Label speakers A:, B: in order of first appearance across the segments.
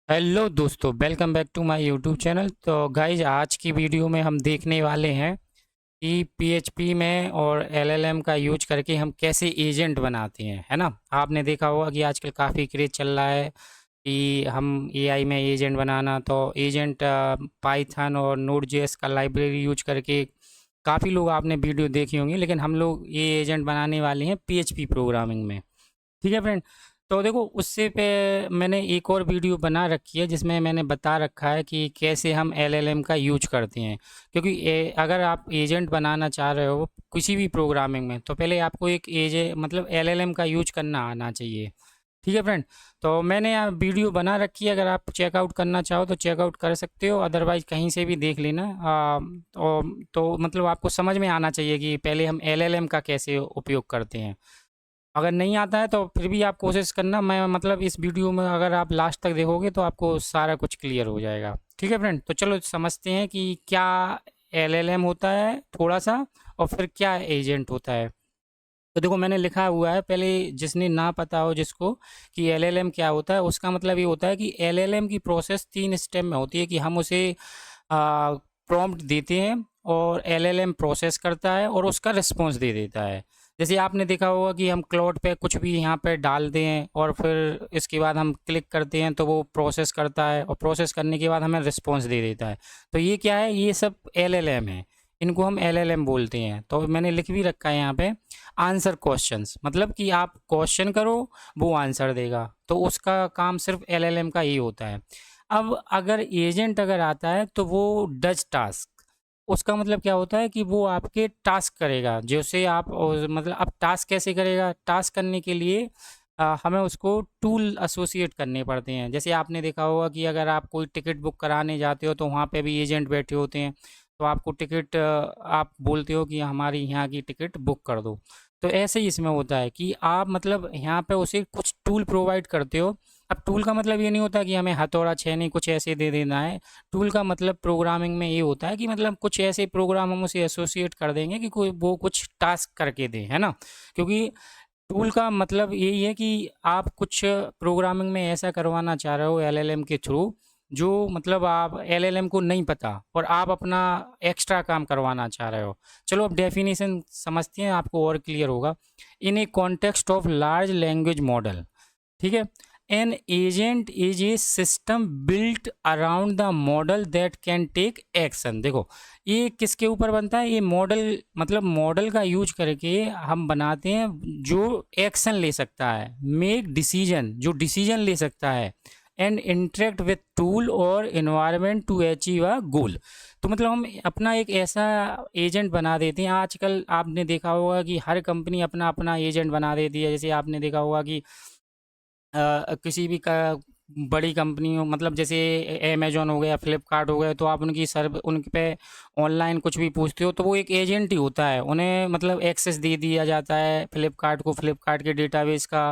A: Hello दोस्तों, welcome back to my YouTube channel. तो guys, आज की वीडियो में हम देखने वाले हैं कि पीएचपी में और एलएलएम का यूज करके हम कैसे एजेंट बनाते हैं, है ना। आपने देखा होगा कि आजकल काफ़ी क्रेज चल रहा है कि हम एआई में एजेंट बनाना। तो एजेंट पाइथन और नोड जेएस का लाइब्रेरी यूज करके काफ़ी लोग आपने वीडियो देखी होंगी, लेकिन हम लोग ये एजेंट बनाने वाले हैं पीएचपी प्रोग्रामिंग में। ठीक है फ्रेंड। तो देखो, उससे पे मैंने एक और वीडियो बना रखी है जिसमें मैंने बता रखा है कि कैसे हम एलएलएम का यूज करते हैं। क्योंकि अगर आप एजेंट बनाना चाह रहे हो किसी भी प्रोग्रामिंग में, तो पहले आपको एक एजे मतलब एलएलएम का यूज करना आना चाहिए। ठीक है फ्रेंड। तो मैंने यहाँ वीडियो बना रखी है, अगर आप चेकआउट करना चाहो तो चेकआउट कर सकते हो, अदरवाइज कहीं से भी देख लेना। तो मतलब आपको समझ में आना चाहिए कि पहले हम एलएलएम का कैसे उपयोग करते हैं। अगर नहीं आता है तो फिर भी आप कोशिश करना। मैं मतलब इस वीडियो में अगर आप लास्ट तक देखोगे तो आपको सारा कुछ क्लियर हो जाएगा। ठीक है फ्रेंड, तो चलो समझते हैं कि क्या एलएलएम होता है थोड़ा सा, और फिर क्या एजेंट होता है। तो देखो, मैंने लिखा हुआ है, पहले जिसने ना पता हो जिसको कि एलएलएम क्या होता है, उसका मतलब ये होता है कि एलएलएम की प्रोसेस 3 स्टेप में होती है कि हम उसे प्रॉम्प्ट देते हैं और एलएलएम प्रोसेस करता है और उसका रिस्पॉन्स दे देता है। जैसे आपने देखा होगा कि हम क्लाउड पे कुछ भी यहाँ पे डालते हैं और फिर इसके बाद हम क्लिक करते हैं तो वो प्रोसेस करता है, और प्रोसेस करने के बाद हमें रिस्पॉन्स दे देता है। तो ये क्या है, ये सब एलएलएम है। इनको हम एलएलएम बोलते हैं। तो मैंने लिख भी रखा है यहाँ पे, आंसर क्वेश्चंस, मतलब कि आप क्वेश्चन करो, वो आंसर देगा। तो उसका काम सिर्फ एलएलएम का ही होता है। अब अगर एजेंट अगर आता है तो वो डज टास्क। उसका मतलब क्या होता है कि वो आपके टास्क करेगा, जैसे आप मतलब अब टास्क कैसे करेगा। टास्क करने के लिए हमें उसको टूल एसोसिएट करने पड़ते हैं। जैसे आपने देखा होगा कि अगर आप कोई टिकट बुक कराने जाते हो तो वहाँ पे भी एजेंट बैठे होते हैं। तो आपको टिकट आप बोलते हो कि हमारी यहाँ की टिकट बुक कर दो। तो ऐसे ही इसमें होता है कि आप मतलब यहाँ पे उसे कुछ टूल प्रोवाइड करते हो। अब टूल का मतलब ये नहीं होता कि हमें हथौड़ा छेनी कुछ ऐसे दे देना है। टूल का मतलब प्रोग्रामिंग में ये होता है कि मतलब कुछ ऐसे प्रोग्राम हम उसे एसोसिएट कर देंगे कि कोई वो कुछ टास्क करके दे, है ना। क्योंकि टूल का मतलब यही है कि आप कुछ प्रोग्रामिंग में ऐसा करवाना चाह रहे हो एलएलएम के थ्रू, जो मतलब आप एलएलएम को नहीं पता और आप अपना एक्स्ट्रा काम करवाना चाह रहे हो। चलो अब डेफिनेशन समझते हैं, आपको और क्लियर होगा। In a context of large language model, ठीक है, an agent is a system built around the model that can take action. देखो, ये किसके ऊपर बनता है, ये मॉडल मतलब मॉडल का यूज करके हम बनाते हैं जो एक्शन ले सकता है, मेक डिसीजन, जो डिसीजन ले सकता है, एंड इंटरेक्ट विथ टूल और इन्वायरमेंट टू अचीव अ गोल। तो मतलब हम अपना एक ऐसा एजेंट बना देते हैं। आजकल आपने देखा होगा कि हर कंपनी अपना अपना एजेंट बना देती है। जैसे आपने देखा होगा कि किसी भी बड़ी कंपनी हो, मतलब जैसे अमेजोन हो गया, फ्लिपकार्ट हो गया, तो आप उनकी सर्व उन पे ऑनलाइन कुछ भी पूछते हो तो वो एक एजेंट ही होता है। उन्हें मतलब एक्सेस दे दिया जाता है फ्लिपकार्ट को फ्लिपकार्ट के डेटाबेस का,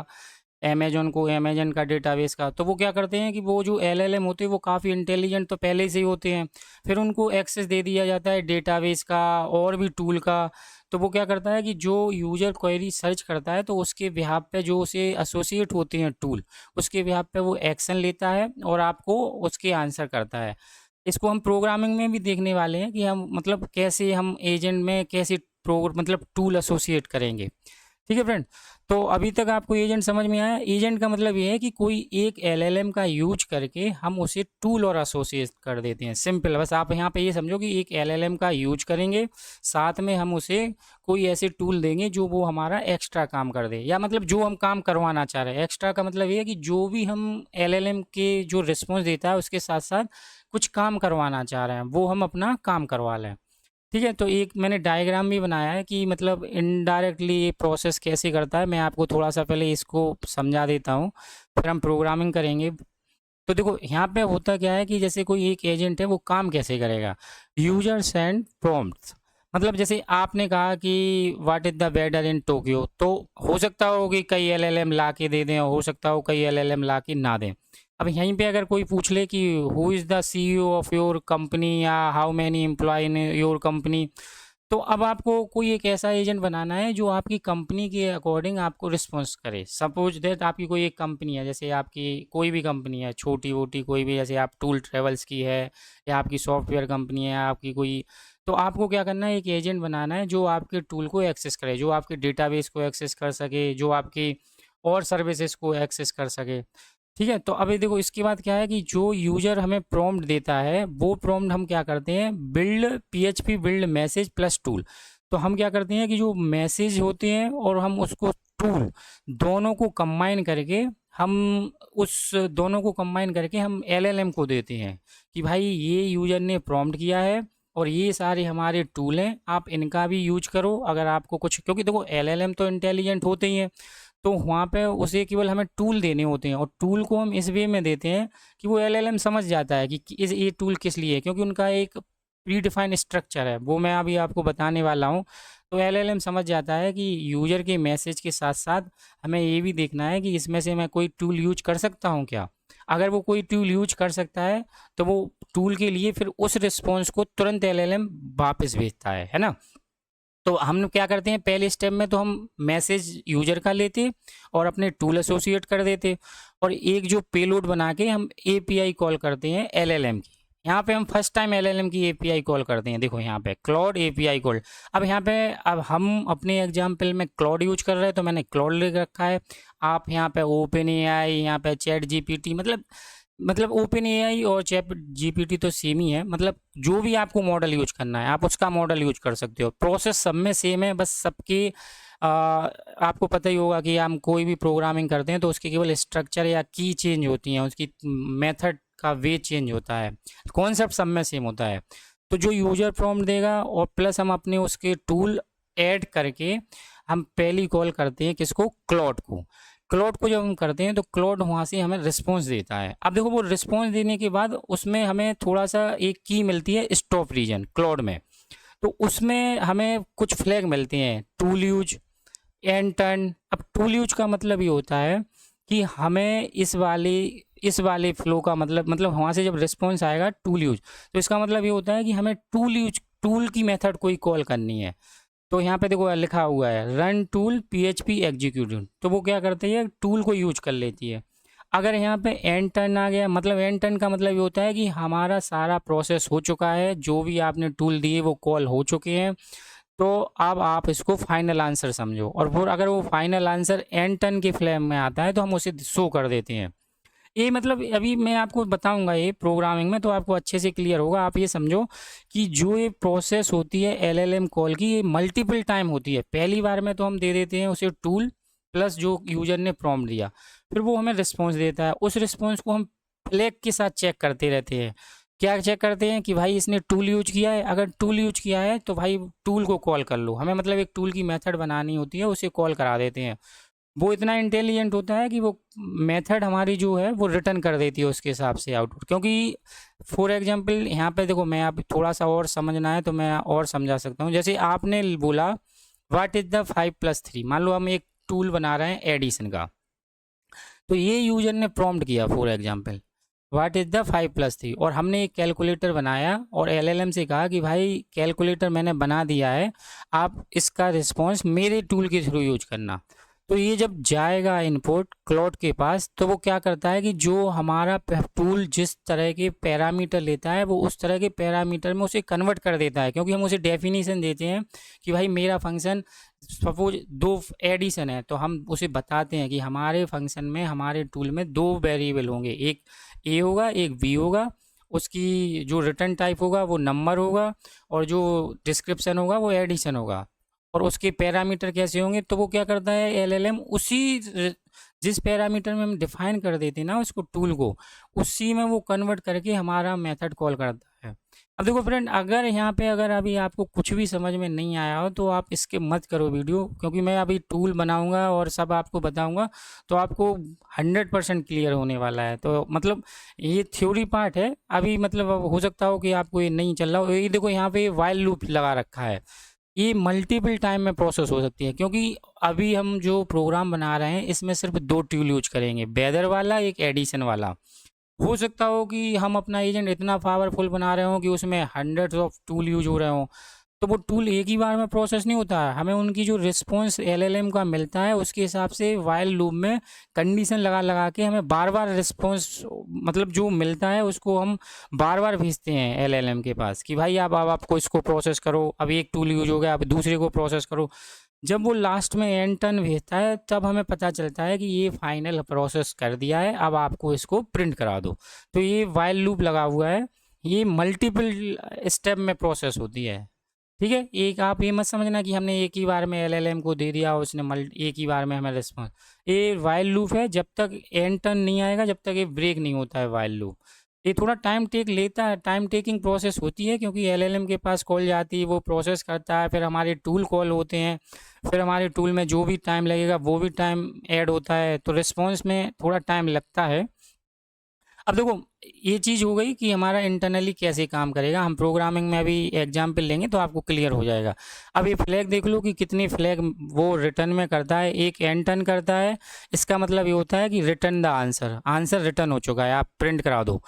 A: अमेजन को अमेजन का डेटाबेस का। तो वो क्या करते हैं कि वो जो एलएलएम होते हैं वो काफ़ी इंटेलिजेंट तो पहले से ही होते हैं। फिर उनको एक्सेस दे दिया जाता है डेटाबेस का और भी टूल का। तो वो क्या करता है कि जो यूज़र क्वेरी सर्च करता है तो उसके बिहाफ पे जो उसे एसोसिएट होते हैं टूल, उसके बिहाफ पे वो एक्शन लेता है और आपको उसके आंसर करता है। इसको हम प्रोग्रामिंग में भी देखने वाले हैं कि हम मतलब कैसे हम एजेंट में कैसे मतलब टूल एसोसिएट करेंगे। ठीक है फ्रेंड। तो अभी तक आपको एजेंट समझ में आया। एजेंट का मतलब ये है कि कोई एक एलएलएम का यूज करके हम उसे टूल और एसोसिएट कर देते हैं। सिंपल, बस आप यहाँ पे ये समझो कि एक एलएलएम का यूज करेंगे, साथ में हम उसे कोई ऐसे टूल देंगे जो वो हमारा एक्स्ट्रा काम कर दे, या मतलब जो हम काम करवाना चाह रहे हैं। एक्स्ट्रा का मतलब ये है कि जो भी हम एलएलएम के जो रिस्पॉन्स देता है उसके साथ साथ कुछ काम करवाना चाह रहे हैं वो हम अपना काम करवा लें। ठीक है। तो एक मैंने डायग्राम भी बनाया है कि मतलब इनडायरेक्टली ये प्रोसेस कैसे करता है। मैं आपको थोड़ा सा पहले इसको समझा देता हूँ, फिर हम प्रोग्रामिंग करेंगे। तो देखो, यहाँ पे होता क्या है कि जैसे कोई एक एजेंट है वो काम कैसे करेगा। यूजर सेंड प्रॉम्प्ट्स, मतलब जैसे आपने कहा कि what is the weather in Tokyo, तो हो सकता हो कि कई एलएलएम ला के दे दें और हो सकता हो कई एलएलएम ला के ना दें। अब यहीं पे अगर कोई पूछ ले कि who is the CEO of your company या how many employ in your company, तो अब आपको कोई एक ऐसा एजेंट बनाना है जो आपकी कंपनी के अकॉर्डिंग आपको रिस्पॉन्स करे। सपोज दैट आपकी कोई एक कंपनी है, जैसे आपकी कोई भी कंपनी है, छोटी वोटी कोई भी, जैसे आप टूल ट्रेवल्स की है या आपकी सॉफ्टवेयर कंपनी है आपकी कोई, तो आपको क्या करना है, एक एजेंट बनाना है जो आपके टूल को एक्सेस करे, जो आपके डेटाबेस को एक्सेस कर सके, जो आपकी और सर्विसेज को एक्सेस कर सके। ठीक है, तो अभी देखो इसके बाद क्या है कि जो यूजर हमें प्रॉम्प्ट देता है वो प्रॉम्प्ट हम क्या करते हैं, build PHP build message plus tool. तो हम क्या करते हैं कि जो मैसेज होते हैं और हम उसको टूल दोनों को कंबाइन करके हम उस दोनों को कंबाइन करके हम एलएलएम को देते हैं कि भाई ये यूजर ने प्रॉम्प्ट किया है और ये सारे हमारे टूल हैं, आप इनका भी यूज करो अगर आपको कुछ, क्योंकि देखो एलएलएम तो इंटेलिजेंट होते ही हैं, तो वहाँ पे उसे केवल हमें टूल देने होते हैं और टूल को हम इस वे में देते हैं कि वो एलएलएम समझ जाता है कि ये टूल किस लिए है, क्योंकि उनका एक प्री डिफाइंड स्ट्रक्चर है, वो मैं अभी आपको बताने वाला हूँ। तो एलएलएम समझ जाता है कि यूजर के मैसेज के साथ साथ हमें ये भी देखना है कि इसमें से मैं कोई टूल यूज कर सकता हूँ क्या। अगर वो कोई टूल यूज कर सकता है तो वो टूल के लिए फिर उस रिस्पॉन्स को तुरंत एलएलएम वापस भेजता है ना। तो हम क्या करते हैं, पहले स्टेप में तो हम मैसेज यूजर का लेते और अपने टूल एसोसिएट कर देते और एक जो पेलोड बना के हम एपीआई कॉल करते हैं एलएलएम की। यहाँ पे हम फर्स्ट टाइम एलएलएम की एपीआई कॉल करते हैं, देखो यहाँ पे क्लाउड एपीआई कॉल। अब यहाँ पे अब हम अपने एग्जाम्पल में क्लाउड यूज कर रहे हैं तो मैंने क्लाउड ले रखा है। आप यहाँ पे ओपन एआई, यहाँ पे चैट जीपीटी, मतलब ओपन एआई और चैट जीपीटी तो सेम ही है, मतलब जो भी आपको मॉडल यूज करना है आप उसका मॉडल यूज कर सकते हो, प्रोसेस सब में सेम है, बस सबके आपको पता ही होगा कि हम कोई भी प्रोग्रामिंग करते हैं तो उसकी केवल स्ट्रक्चर या की चेंज होती हैं, उसकी मेथड का वे चेंज होता है, कॉन्सेप्ट सब में सेम होता है। तो जो यूजर प्रॉम्प्ट देगा और प्लस हम अपने उसके टूल ऐड करके हम पहली कॉल करते हैं किसको, क्लाउड को। क्लाउड को जब हम करते हैं तो क्लाउड वहाँ से हमें रिस्पॉन्स देता है। अब देखो वो रिस्पॉन्स देने के बाद उसमें हमें थोड़ा सा एक की मिलती है स्टॉप रीजन क्लाउड में, तो उसमें हमें कुछ फ्लैग मिलते हैं, टूल यूज, एंड टर्न। अब टूल यूज का मतलब ये होता है कि हमें इस वाले फ्लो का मतलब वहाँ से जब रिस्पॉन्स आएगा टूल यूज, तो इसका मतलब ये होता है कि हमें टूल की मेथड कोई कॉल करनी है। तो यहाँ पे देखो लिखा हुआ है रन टूल पीएचपी एग्जीक्यूटिव, तो वो क्या करती है, टूल को यूज कर लेती है। अगर यहाँ पे एंड टर्न आ गया, मतलब एंड टर्न का मतलब ये होता है कि हमारा सारा प्रोसेस हो चुका है, जो भी आपने टूल दिए वो कॉल हो चुके हैं, तो अब आप इसको फाइनल आंसर समझो। और फिर अगर वो फाइनल आंसर एंड टर्न के फ्लेम में आता है तो हम उसे शो कर देते हैं। ये मतलब अभी मैं आपको बताऊंगा ये प्रोग्रामिंग में, तो आपको अच्छे से क्लियर होगा। आप ये समझो कि जो ये प्रोसेस होती है एलएलएम कॉल की, ये मल्टीपल टाइम होती है। पहली बार में तो हम दे देते हैं उसे टूल प्लस जो यूजर ने प्रॉम्प्ट दिया, फिर वो हमें रिस्पॉन्स देता है, उस रिस्पॉन्स को हम फ्लैग के साथ चेक करते रहते हैं। क्या चेक करते हैं कि भाई इसने टूल यूज किया है, अगर टूल यूज किया है तो भाई टूल को कॉल कर लो, हमें मतलब एक टूल की मेथड बनानी होती है, उसे कॉल करा देते हैं। वो इतना इंटेलिजेंट होता है कि वो मेथड हमारी जो है वो रिटर्न कर देती है उसके हिसाब से आउटपुट। क्योंकि फॉर एग्जांपल यहाँ पे देखो, मैं आप थोड़ा सा और समझना है तो मैं और समझा सकता हूँ। जैसे आपने बोला व्हाट इज़ द 5+3, मान लो हम एक टूल बना रहे हैं एडिशन का, तो ये यूजर ने प्रॉम्प्ट किया for example what is the 5+3, और हमने एक कैलकुलेटर बनाया और एलएलएम से कहा कि भाई कैलकुलेटर मैंने बना दिया है, आप इसका रिस्पॉन्स मेरे टूल के थ्रू यूज करना। तो ये जब जाएगा इनपुट क्लाउड के पास, तो वो क्या करता है कि जो हमारा टूल जिस तरह के पैरामीटर लेता है वो उस तरह के पैरामीटर में उसे कन्वर्ट कर देता है। क्योंकि हम उसे डेफिनेशन देते हैं कि भाई मेरा फंक्शन सपोज 2 एडिशन है, तो हम उसे बताते हैं कि हमारे फंक्शन में हमारे टूल में 2 वेरिएबल होंगे, एक ए होगा एक बी होगा, उसकी जो रिटर्न टाइप होगा वो नंबर होगा और जो डिस्क्रिप्शन होगा वो एडिशन होगा, और उसके पैरामीटर कैसे होंगे। तो वो क्या करता है एलएलएम, जिस पैरामीटर में हम डिफाइन कर देते हैं ना उसको टूल को, उसी में वो कन्वर्ट करके हमारा मेथड कॉल करता है। अब देखो फ्रेंड, अगर यहाँ पे अगर अभी आपको कुछ भी समझ में नहीं आया हो तो आप इसके मत करो वीडियो, क्योंकि मैं अभी टूल बनाऊंगा और सब आपको बताऊंगा तो आपको 100% क्लियर होने वाला है। तो मतलब ये थ्योरी पार्ट है अभी, मतलब अब हो सकता हो कि आपको ये नहीं चल रहा हो। ये देखो यहाँ पे वाइल लूप लगा रखा है, ये मल्टीपल टाइम में प्रोसेस हो सकती है, क्योंकि अभी हम जो प्रोग्राम बना रहे हैं इसमें सिर्फ 2 टूल यूज करेंगे, वेदर वाला एक एडिशन वाला। हो सकता हो कि हम अपना एजेंट इतना पावरफुल बना रहे हो कि उसमें हंड्रेड्स ऑफ टूल यूज हो रहे हो, तो वो टूल एक ही बार में प्रोसेस नहीं होता है, हमें उनकी जो रिस्पॉन्स एलएलएम का मिलता है उसके हिसाब से वाइल लूप में कंडीशन लगा लगा के हमें बार बार रिस्पॉन्स, मतलब जो मिलता है उसको हम बार बार भेजते हैं एलएलएम के पास कि भाई अब आपको इसको प्रोसेस करो, अब एक टूल यूज हो गया अब दूसरे को प्रोसेस करो। जब वो लास्ट में एंड टर्न भेजता है तब हमें पता चलता है कि ये फाइनल प्रोसेस कर दिया है, अब आपको इसको प्रिंट करा दो। तो ये वाइल लूप लगा हुआ है, ये मल्टीपल स्टेप में प्रोसेस होती है। ठीक है, एक आप ये मत समझना कि हमने एक ही बार में एलएलएम को दे दिया उसने एक ही बार में हमें रिस्पॉन्स। ये वाइल लूप है, जब तक एंड टर्न नहीं आएगा जब तक ये ब्रेक नहीं होता है वाइल लूप। ये थोड़ा टाइम टेक लेता है, टाइम टेकिंग प्रोसेस होती है क्योंकि एलएलएम के पास कॉल जाती है, वो प्रोसेस करता है, फिर हमारे टूल कॉल होते हैं, फिर हमारे टूल में जो भी टाइम लगेगा वो भी टाइम ऐड होता है, तो रिस्पॉन्स में थोड़ा टाइम लगता है। अब देखो, ये चीज़ हो गई कि हमारा इंटरनली कैसे काम करेगा, हम प्रोग्रामिंग में अभी एग्जाम्पल लेंगे तो आपको क्लियर हो जाएगा। अब ये फ्लैग देख लो कि कितनी फ्लैग वो रिटर्न में करता है, एक एंड टर्न करता है, इसका मतलब ये होता है कि return the answer, answer return हो चुका है, आप प्रिंट करा दो।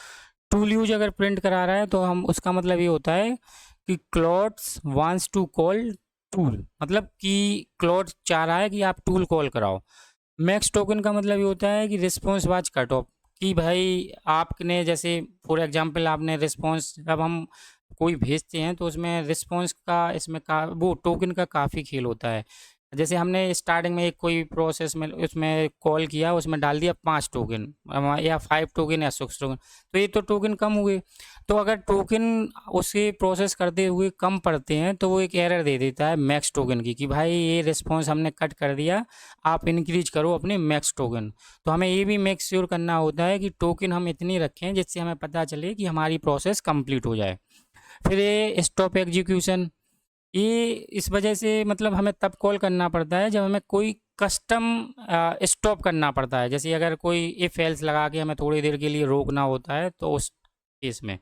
A: टूल यूज अगर प्रिंट करा रहा है तो हम उसका मतलब ये होता है कि Claude's wants to call tool, मतलब कि क्लॉट चाह रहा है कि आप टूल कॉल कराओ। मैक्स टोकन का मतलब ये होता है कि रिस्पॉन्स वाच कट ऑफ, कि भाई आपने जैसे फॉर एग्जांपल आपने रिस्पॉन्स, जब हम कोई भेजते हैं तो उसमें रिस्पॉन्स का इसमें का वो टोकन का काफ़ी खेल होता है। जैसे हमने स्टार्टिंग में एक कोई प्रोसेस में उसमें कॉल किया, उसमें डाल दिया 5 टोकन या 5 टोकन या 6 टोकन, तो ये तो टोकन कम हुए। तो अगर टोकन उसे प्रोसेस करते हुए कम पड़ते हैं तो वो एक एरर दे देता है मैक्स टोकन की, कि भाई ये रिस्पॉन्स हमने कट कर दिया, आप इंक्रीज करो अपने मैक्स टोकन। तो हमें ये भी मेक श्योर करना होता है कि टोकन हम इतनी रखें जिससे हमें पता चले कि हमारी प्रोसेस कंप्लीट हो जाए। फिर ये स्टॉप एग्जीक्यूशन, ये इस वजह से मतलब हमें तब कॉल करना पड़ता है जब हमें कोई कस्टम स्टॉप करना पड़ता है, जैसे अगर कोई इफ एल्स लगा के हमें थोड़ी देर के लिए रोकना होता है तो उस केस में।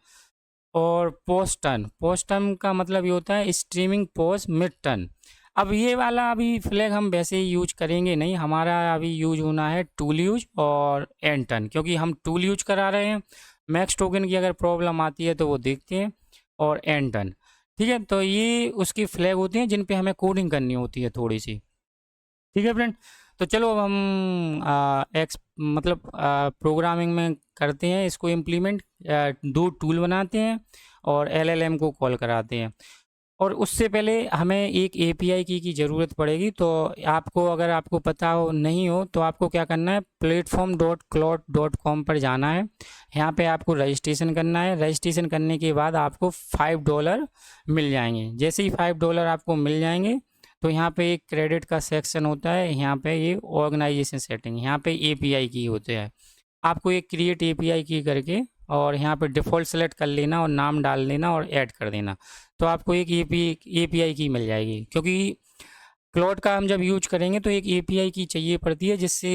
A: और पोस्ट टर्न, पोस्ट टर्न का मतलब ये होता है स्ट्रीमिंग पोस्ट मिड टर्न। अब ये वाला अभी फ्लैग हम वैसे ही यूज करेंगे नहीं, हमारा अभी यूज होना है टूल यूज और एंड टर्न, क्योंकि हम टूल यूज करा रहे हैं। मैक्स टोकन की अगर प्रॉब्लम आती है तो वो देखते हैं, और एंड टर्न। ठीक है, तो ये उसकी फ्लैग होती हैं जिन पे हमें कोडिंग करनी होती है थोड़ी सी। ठीक है फ्रेंड, तो चलो अब हम मतलब प्रोग्रामिंग में करते हैं इसको इम्प्लीमेंट। दो टूल बनाते हैं और एलएलएम को कॉल कराते हैं। और उससे पहले हमें एक एपीआई की ज़रूरत पड़ेगी, तो आपको अगर आपको पता हो नहीं हो तो आपको क्या करना है, platform.cloud.com पर जाना है। यहाँ पे आपको रजिस्ट्रेशन करना है, रजिस्ट्रेशन करने के बाद आपको $5 मिल जाएंगे। जैसे ही $5 आपको मिल जाएंगे तो यहाँ पे एक क्रेडिट का सेक्शन होता है, यहाँ पे ये ऑर्गेनाइजेशन सेटिंग, यहाँ पे एपीआई की होते हैं। आपको एक क्रिएट एपीआई की करके और यहाँ पे डिफ़ॉल्ट सेलेक्ट कर लेना और नाम डाल देना और ऐड कर देना, तो आपको एक एपीआई की मिल जाएगी। क्योंकि क्लाउड का हम जब यूज करेंगे तो एक एपीआई की चाहिए पड़ती है जिससे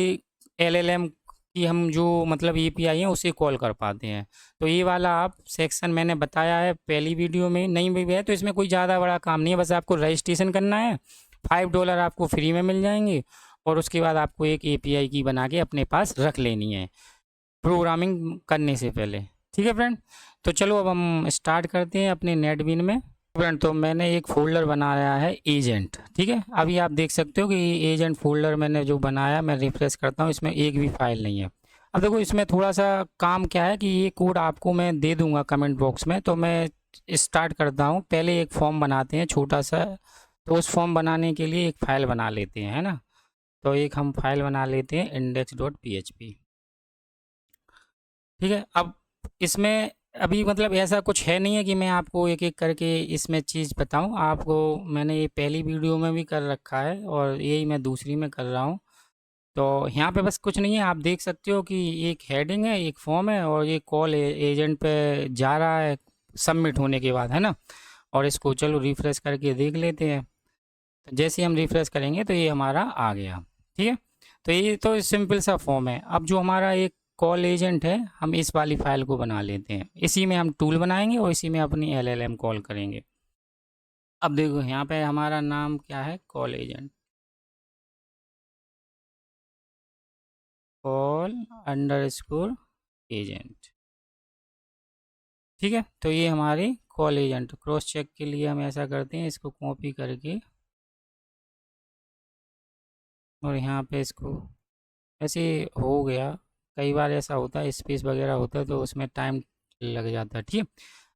A: एलएलएम की हम जो मतलब एपीआई है उसे कॉल कर पाते हैं। तो ये वाला आप सेक्शन मैंने बताया है पहली वीडियो में, नहीं भी है तो इसमें कोई ज़्यादा बड़ा काम नहीं है, बस आपको रजिस्ट्रेशन करना है, $5 आपको फ्री में मिल जाएंगे, और उसके बाद आपको एक एपीआई की बना के अपने पास रख लेनी है प्रोग्रामिंग करने से पहले। ठीक है फ्रेंड, तो चलो अब हम स्टार्ट करते हैं अपने नेटबीन में। फ्रेंड, तो मैंने एक फ़ोल्डर बनाया है एजेंट। ठीक है, अभी आप देख सकते हो कि ये एजेंट फ़ोल्डर मैंने जो बनाया, मैं रिफ्रेश करता हूँ, इसमें एक भी फाइल नहीं है। अब देखो इसमें थोड़ा सा काम क्या है कि ये कोड आपको मैं दे दूंगा कमेंट बॉक्स में, तो मैं स्टार्ट करता हूँ। पहले एक फॉर्म बनाते हैं छोटा सा, तो उस फॉर्म बनाने के लिए एक फ़ाइल बना लेते हैं, है ना। तो एक हम फाइल बना लेते हैं index.php। ठीक है, अब इसमें अभी मतलब ऐसा कुछ है नहीं है कि मैं आपको एक एक करके इसमें चीज़ बताऊं आपको। मैंने ये पहली वीडियो में भी कर रखा है और यही मैं दूसरी में कर रहा हूँ। तो यहाँ पे बस कुछ नहीं है, आप देख सकते हो कि एक हेडिंग है, एक फॉर्म है, और ये कॉल एजेंट पे जा रहा है सबमिट होने के बाद, है ना। और इसको चलो रिफ्रेश करके देख लेते हैं। तो जैसे ही हम रिफ्रेश करेंगे तो ये हमारा आ गया। ठीक है, तो ये तो सिंपल सा फॉर्म है। अब जो हमारा एक कॉल एजेंट है, हम इस वाली फाइल को बना लेते हैं, इसी में हम टूल बनाएंगे और इसी में अपनी एलएलएम कॉल करेंगे। अब देखो यहाँ पे हमारा नाम क्या है, call agent, call underscore agent. ठीक है, तो ये हमारी कॉल एजेंट क्रॉस चेक के लिए हम ऐसा करते हैं, इसको कॉपी करके और यहाँ पे इसको ऐसे हो गया। कई बार ऐसा होता है, स्पेस वगैरह होता है तो उसमें टाइम लग जाता है। ठीक है,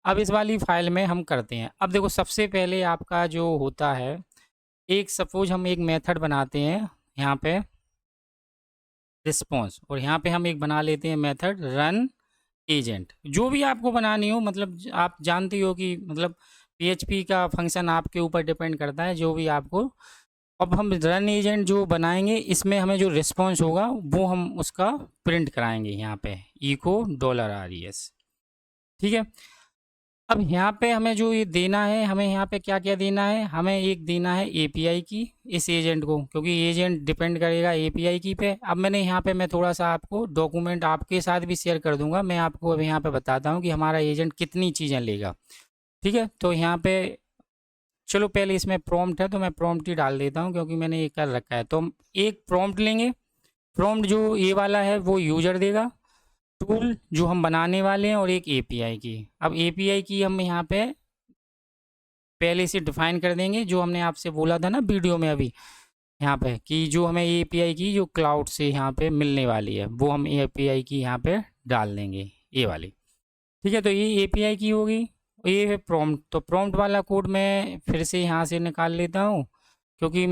A: अब इस वाली फाइल में हम करते हैं। अब देखो सबसे पहले आपका जो होता है, एक सपोज हम एक मेथड बनाते हैं यहाँ पे रिस्पॉन्स, और यहाँ पे हम एक बना लेते हैं मेथड रन एजेंट। जो भी आपको बनानी हो, मतलब आप जानते हो कि मतलब पीएचपी का फंक्शन आपके ऊपर डिपेंड करता है, जो भी आपको। अब हम रन एजेंट जो बनाएंगे, इसमें हमें जो रिस्पॉन्स होगा वो हम उसका प्रिंट कराएंगे यहाँ पे इको $res। ठीक है, अब यहाँ पे हमें जो ये देना है, हमें यहाँ पे क्या क्या देना है, हमें एक देना है एपीआई की इस एजेंट को, क्योंकि एजेंट डिपेंड करेगा एपीआई की पे। अब मैंने यहाँ पे मैं थोड़ा सा आपको डॉक्यूमेंट आपके साथ भी शेयर कर दूंगा। मैं आपको अब यहाँ पे बताता हूँ कि हमारा एजेंट कितनी चीज़ें लेगा। ठीक है, तो यहाँ पे चलो पहले इसमें प्रॉम्प्ट है तो मैं प्रॉम्प्ट ही डाल देता हूँ, क्योंकि मैंने ये कर रखा है। तो हम एक प्रॉम्प्ट लेंगे, प्रॉम्प्ट जो ये वाला है वो यूजर देगा, टूल जो हम बनाने वाले हैं, और एक एपीआई की। अब एपीआई की हम यहाँ पे पहले से डिफाइन कर देंगे, जो हमने आपसे बोला था ना वीडियो में अभी यहाँ पे, कि जो हमें एपीआई की जो क्लाउड से यहाँ पे मिलने वाली है वो हम एपीआई की यहाँ पे डाल देंगे, ये वाली। ठीक है, तो ये एपीआई की होगी, ये है प्रॉम्प्ट। तो प्रॉम्प्ट वाला कोड मैं फिर से यहाँ से निकाल लेता हूँ, क्योंकि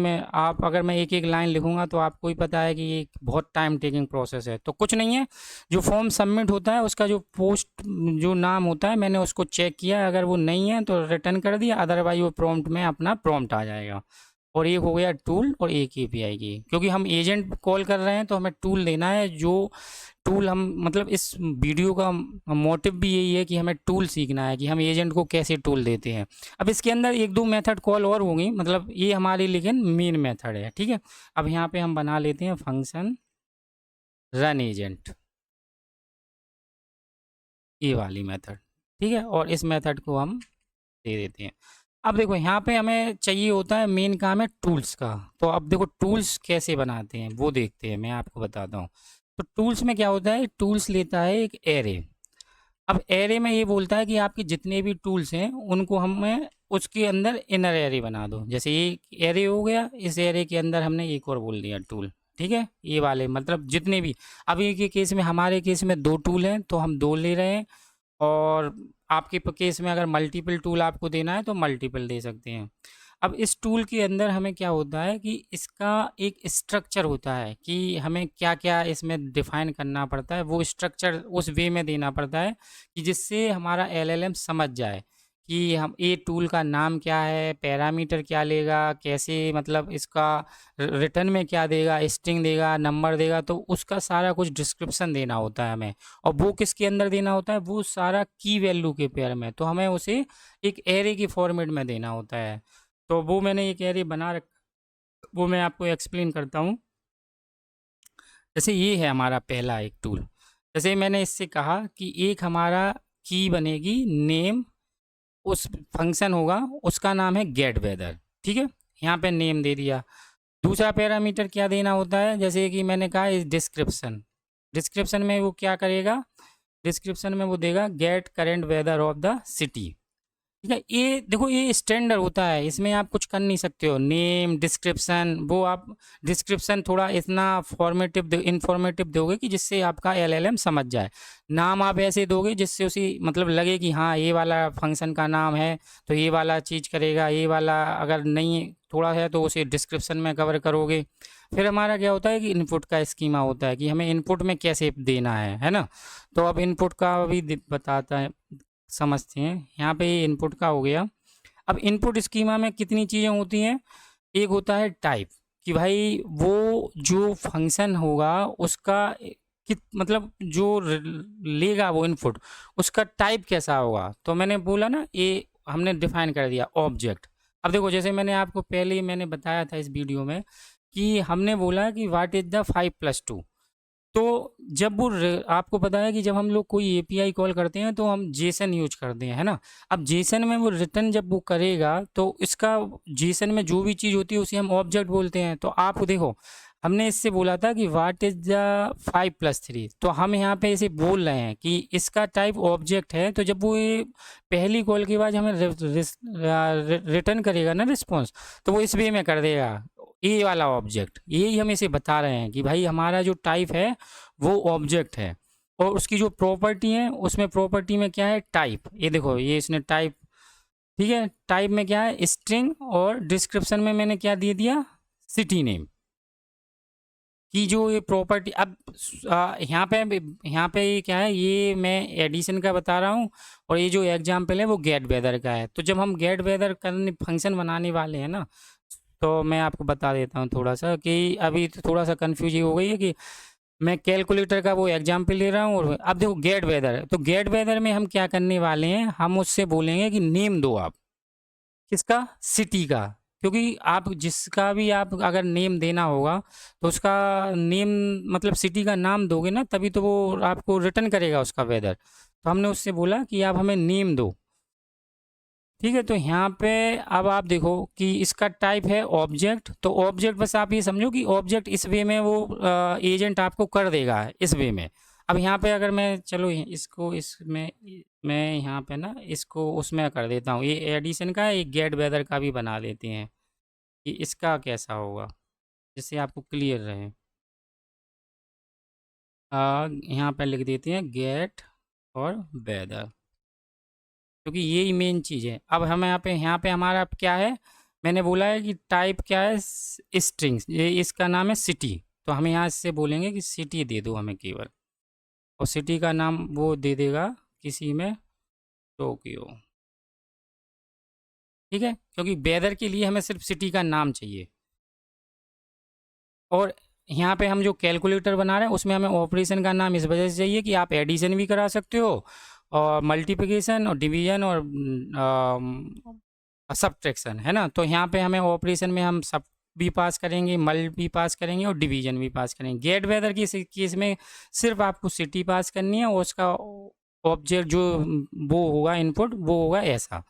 A: अगर मैं एक एक लाइन लिखूंगा तो आपको ही पता है कि ये बहुत टाइम टेकिंग प्रोसेस है। तो कुछ नहीं है, जो फॉर्म सबमिट होता है उसका जो पोस्ट जो नाम होता है, मैंने उसको चेक किया, अगर वो नहीं है तो रिटर्न कर दिया, अदरवाइज वो प्रॉम्प्ट में अपना प्रॉम्प्ट आ जाएगा। और एक हो गया टूल और एक एपीआई की, क्योंकि हम एजेंट कॉल कर रहे हैं तो हमें टूल देना है। जो टूल हम मतलब इस वीडियो का मोटिव भी यही है कि हमें टूल सीखना है कि हम एजेंट को कैसे टूल देते हैं। अब इसके अंदर एक दो मेथड कॉल और होंगी, मतलब ये हमारी लेकिन मेन मेथड है। ठीक है, अब यहाँ पे हम बना लेते हैं फंक्शन रन एजेंट, ये वाली मेथड। ठीक है, और इस मेथड को हम दे देते हैं। अब देखो यहाँ पे हमें चाहिए होता है, मेन काम है टूल्स का। तो अब देखो टूल्स कैसे बनाते हैं वो देखते हैं, मैं आपको बताता हूँ। तो टूल्स में क्या होता है, टूल्स लेता है एक एरे। अब एरे में ये बोलता है कि आपके जितने भी टूल्स हैं उनको हमें उसके अंदर इनर एरे बना दो। जैसे ये एरे हो गया, इस एरे के अंदर हमने एक और बोल दिया टूल। ठीक है, ये वाले मतलब जितने भी, अभी के केस में हमारे केस में 2 टूल हैं तो हम 2 ले रहे हैं, और आपके केस में अगर मल्टीपल टूल आपको देना है तो मल्टीपल दे सकते हैं। अब इस टूल के अंदर हमें क्या होता है कि इसका एक स्ट्रक्चर होता है कि हमें क्या क्या इसमें डिफाइन करना पड़ता है, वो स्ट्रक्चर उस वे में देना पड़ता है कि जिससे हमारा एलएलएम समझ जाए कि हम ये टूल का नाम क्या है, पैरामीटर क्या लेगा, कैसे मतलब इसका रिटर्न में क्या देगा, स्ट्रिंग देगा, नंबर देगा। तो उसका सारा कुछ डिस्क्रिप्शन देना होता है हमें, और वो किसके अंदर देना होता है, वो सारा की वैल्यू के पेयर में। तो हमें उसे एक एरे की फॉर्मेट में देना होता है। तो वो मैंने एक एरे बना रख, वो मैं आपको एक्सप्लेन करता हूँ। जैसे ये है हमारा पहला एक टूल, जैसे मैंने इससे कहा कि एक हमारा की बनेगी नेम, उस फंक्शन होगा उसका नाम है गेट वेदर। ठीक है, यहाँ पे नेम दे दिया। दूसरा पैरामीटर क्या देना होता है, जैसे कि मैंने कहा इस डिस्क्रिप्शन, डिस्क्रिप्शन में वो क्या करेगा, डिस्क्रिप्शन में वो देगा get current weather of the city. ठीक है, ये देखो ये स्टैंडर्ड होता है, इसमें आप कुछ कर नहीं सकते हो। नेम डिस्क्रिप्शन, वो आप डिस्क्रिप्शन थोड़ा इतना फॉर्मेटिव इंफॉर्मेटिव दोगे कि जिससे आपका एलएलएम समझ जाए। नाम आप ऐसे दोगे जिससे उसी मतलब लगे कि हाँ ये वाला फंक्शन का नाम है तो ये वाला चीज़ करेगा, ये वाला अगर नहीं थोड़ा है तो उसे डिस्क्रिप्शन में कवर करोगे। फिर हमारा क्या होता है कि इनपुट का स्कीमा होता है कि हमें इनपुट में कैसे देना है ना। तो अब इनपुट का भी बताता है, समझते हैं। यहाँ पे ये इनपुट का हो गया। अब इनपुट स्कीमा में कितनी चीज़ें होती हैं, एक होता है टाइप, कि भाई वो जो फंक्शन होगा उसका मतलब जो लेगा वो इनपुट, उसका टाइप कैसा होगा। तो मैंने बोला ना, ये हमने डिफाइन कर दिया ऑब्जेक्ट। अब देखो जैसे मैंने आपको पहले ही मैंने बताया था इस वीडियो में कि हमने बोला कि व्हाट इज़ द 5+2। तो जब वो आपको पता है कि जब हम लोग कोई एपीआई कॉल करते हैं तो हम जेसन यूज करते हैं, है ना। अब जेसन में वो रिटर्न जब वो करेगा तो इसका जेसन में जो भी चीज़ होती है उसे हम ऑब्जेक्ट बोलते हैं। तो आप देखो हमने इससे बोला था कि व्हाट इज द 5+3, तो हम यहाँ पे इसे बोल रहे हैं कि इसका टाइप ऑब्जेक्ट है। तो जब वो ये पहली कॉल के बाद हमें रिटर्न करेगा ना रिस्पॉन्स, तो वो इस वे में कर देगा, ये वाला ऑब्जेक्ट। यही हम इसे बता रहे हैं कि भाई हमारा जो टाइप है वो ऑब्जेक्ट है, और उसकी जो प्रॉपर्टी है उसमें प्रॉपर्टी में क्या है, टाइप। ये देखो, ये इसने टाइप, ठीक है, टाइप में क्या है, स्ट्रिंग, और डिस्क्रिप्शन में मैंने क्या दे दिया, सिटी नेम की जो ये प्रॉपर्टी। अब यहाँ पे ये क्या है, ये मैं एडिशन का बता रहा हूँ, और ये जो एग्जाम्पल है वो गेट वेदर का है। तो जब हम गेट वेदर करने फंक्शन बनाने वाले हैं ना, तो मैं आपको बता देता हूँ थोड़ा सा, कि अभी तो थोड़ा सा कन्फ्यूज हो गई है कि मैं कैलकुलेटर का वो एग्जाम्पल ले रहा हूँ, और अब देखो गेट वेदर, तो गेट वेदर में हम क्या करने वाले हैं, हम उससे बोलेंगे कि नेम दो आप, किसका, सिटी का। क्योंकि आप जिसका भी आप अगर नेम देना होगा, तो उसका नेम मतलब सिटी का नाम दोगे ना, तभी तो वो आपको रिटर्न करेगा उसका वेदर। तो हमने उससे बोला कि आप हमें नेम दो, ठीक है। तो यहाँ पे अब आप देखो कि इसका टाइप है ऑब्जेक्ट, तो ऑब्जेक्ट बस आप ये समझो कि ऑब्जेक्ट इस वे में वो एजेंट आपको कर देगा इस वे में। अब यहाँ पे अगर मैं, चलो इसको इसमें, मैं यहाँ पे ना इसको उसमें कर देता हूँ, ये एडिशन का एक गेट वेदर का भी बना लेते हैं कि इसका कैसा होगा, जिससे आपको क्लियर रहे। यहाँ पे लिख देते हैं गेट और वेदर, क्योंकि यही मेन चीज़ है। अब हम यहाँ पे हमारा क्या है, मैंने बोला है कि टाइप क्या है, स्ट्रिंग्स, ये इसका नाम है सिटी। तो हम यहाँ से बोलेंगे कि सिटी दे दो हमें केवल, और सिटी का नाम वो दे देगा किसी में टोक्यो, ठीक है, क्योंकि वेदर के लिए हमें सिर्फ सिटी का नाम चाहिए। और यहाँ पे हम जो कैलकुलेटर बना रहे हैं उसमें हमें ऑपरेशन का नाम इस वजह से चाहिए कि आप एडिशन भी करा सकते हो, और मल्टीप्लिकेशन और डिवीजन और सब्ट्रैक्शन, है ना। तो यहाँ पे हमें ऑपरेशन में हम सब भी पास करेंगे, मल भी पास करेंगे, और डिवीजन भी पास करेंगे। गेट वेदर की केस में सिर्फ आपको सिटी पास करनी है, और उसका ऑब्जेक्ट जो वो होगा इनपुट, वो होगा ऐसा।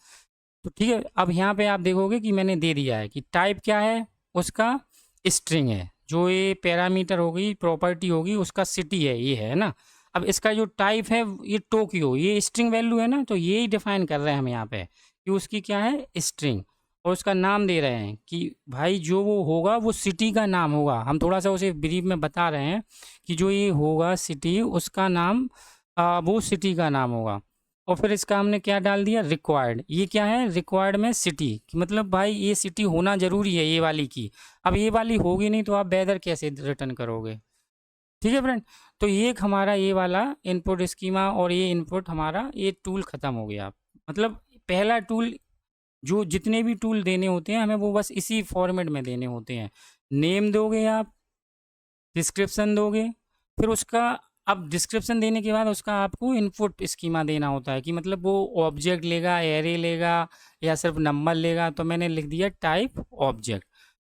A: तो ठीक है, अब यहाँ पे आप देखोगे कि मैंने दे दिया है कि टाइप क्या है उसका, स्ट्रिंग है। जो ये पैरामीटर होगी, प्रॉपर्टी होगी, उसका सिटी है, ये है ना। अब इसका जो टाइप है ये टोक्यो, ये स्ट्रिंग वैल्यू है ना, तो ये ही डिफाइन कर रहे हैं हम यहाँ पे कि उसकी क्या है, स्ट्रिंग, और उसका नाम दे रहे हैं कि भाई जो वो होगा वो सिटी का नाम होगा। हम थोड़ा सा उसे ब्रीफ में बता रहे हैं कि जो ये होगा सिटी, उसका नाम वो सिटी का नाम होगा। और फिर इसका हमने क्या डाल दिया, रिक्वायर्ड। ये क्या है, रिक्वायर्ड में सिटी, कि मतलब भाई ये सिटी होना ज़रूरी है ये वाली की। अब ये वाली होगी नहीं तो आप वेदर कैसे रिटर्न करोगे, ठीक है फ्रेंड। तो ये एक हमारा ये वाला इनपुट स्कीमा, और ये इनपुट हमारा ये टूल ख़त्म हो गया। मतलब पहला टूल, जो जितने भी टूल देने होते हैं हमें वो बस इसी फॉर्मेट में देने होते हैं। नेम दोगे आप, डिस्क्रिप्शन दोगे, फिर उसका, अब डिस्क्रिप्शन देने के बाद उसका आपको इनपुट स्कीमा देना होता है कि मतलब वो ऑब्जेक्ट लेगा, एरे लेगा, या सिर्फ नंबर लेगा। तो मैंने लिख दिया टाइप ऑब्जेक्ट,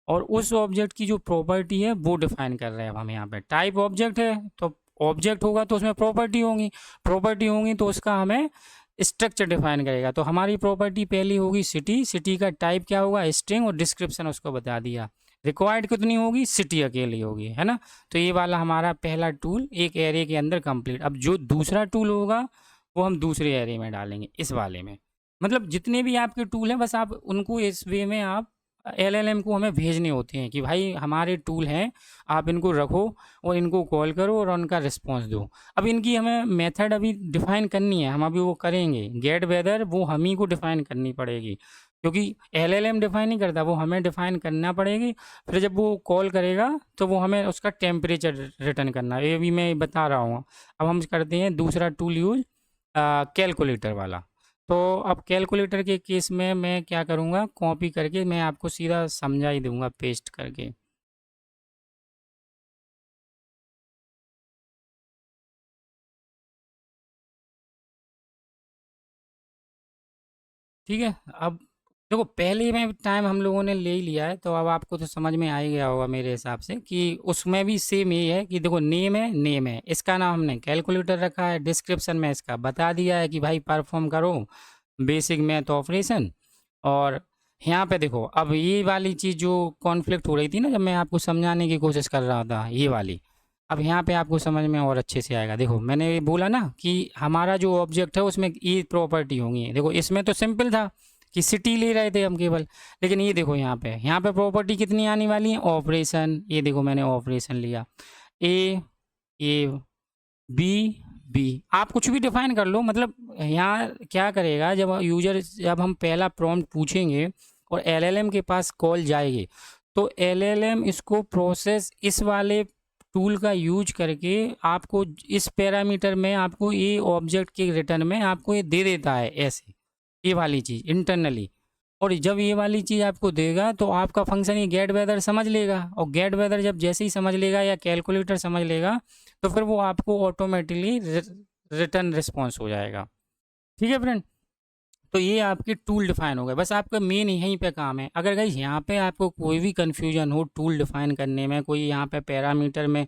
A: और उस ऑब्जेक्ट की जो प्रॉपर्टी है वो डिफाइन कर रहे हैं हम यहाँ पे। टाइप ऑब्जेक्ट है तो ऑब्जेक्ट होगा तो उसमें प्रॉपर्टी होंगी, प्रॉपर्टी होंगी तो उसका हमें स्ट्रक्चर डिफाइन करेगा। तो हमारी प्रॉपर्टी पहली होगी सिटी, सिटी का टाइप क्या होगा, स्ट्रिंग, और डिस्क्रिप्शन उसको बता दिया। रिक्वायर्ड कितनी होगी, सिटी अकेली होगी, है ना। तो ये वाला हमारा पहला टूल एक एरे के अंदर कंप्लीट। अब जो दूसरा टूल होगा वो हम दूसरे एरे में डालेंगे, इस वाले में। मतलब जितने भी आपके टूल हैं बस आप उनको इस वे में आप एलएलएम को हमें भेजने होते हैं कि भाई हमारे टूल हैं, आप इनको रखो और इनको कॉल करो और उनका रिस्पॉन्स दो। अब इनकी हमें मेथड अभी डिफ़ाइन करनी है, हम अभी वो करेंगे। गेट वेदर वो हम ही को डिफ़ाइन करनी पड़ेगी, क्योंकि एलएलएम डिफ़ाइन नहीं करता, वो हमें डिफ़ाइन करना पड़ेगी। फिर जब वो कॉल करेगा तो वो हमें उसका टेम्परेचर रिटर्न करना है, ये भी मैं बता रहा हूँ। अब हम करते हैं दूसरा टूल यूज़, कैलकुलेटर वाला। तो अब कैलकुलेटर के केस में मैं क्या करूँगा, कॉपी करके मैं आपको सीधा समझा ही दूँगा पेस्ट करके। ठीक है, अब देखो पहले में टाइम हम लोगों ने ले ही लिया है, तो अब आपको तो समझ में आ ही गया होगा मेरे हिसाब से कि उसमें भी सेम यही है कि देखो नेम है, नेम है, इसका नाम हमने कैलकुलेटर रखा है। डिस्क्रिप्शन में इसका बता दिया है कि भाई परफॉर्म करो बेसिक मैथ ऑपरेशन। और यहाँ पे देखो, अब ये वाली चीज़ जो कॉन्फ्लिक्ट हो रही थी ना, जब मैं आपको समझाने की कोशिश कर रहा था, ये वाली, अब यहाँ पे आपको समझ में और अच्छे से आएगा। देखो मैंने ये बोला ना कि हमारा जो ऑब्जेक्ट है उसमें ये प्रॉपर्टी होंगी। देखो इसमें तो सिंपल था कि सिटी ले रहे थे हम केवल, लेकिन ये देखो यहाँ पे प्रॉपर्टी कितनी आने वाली है, ऑपरेशन। ये देखो मैंने ऑपरेशन लिया, ए बी बी, आप कुछ भी डिफाइन कर लो। मतलब यहाँ क्या करेगा, जब हम पहला प्रॉम्प्ट पूछेंगे और एलएलएम के पास कॉल जाएगी, तो एलएलएम इसको प्रोसेस इस वाले टूल का यूज करके आपको इस पैरामीटर में, आपको ये ऑब्जेक्ट के रिटर्न में आपको ये दे देता है ऐसे, ये वाली चीज़ इंटरनली। और जब ये वाली चीज़ आपको देगा तो आपका फंक्शन ये गेट वेदर समझ लेगा, और गेट वेदर जब जैसे ही समझ लेगा या कैलकुलेटर समझ लेगा, तो फिर वो आपको ऑटोमेटिकली रिटर्न रिस्पॉन्स हो जाएगा। ठीक है फ्रेंड, तो ये आपकी टूल डिफाइन हो गए। बस आपका मेन यहीं पे काम है। अगर गाइस यहाँ पे आपको कोई भी कन्फ्यूजन हो टूल डिफाइन करने में, कोई यहाँ पे पैरामीटर में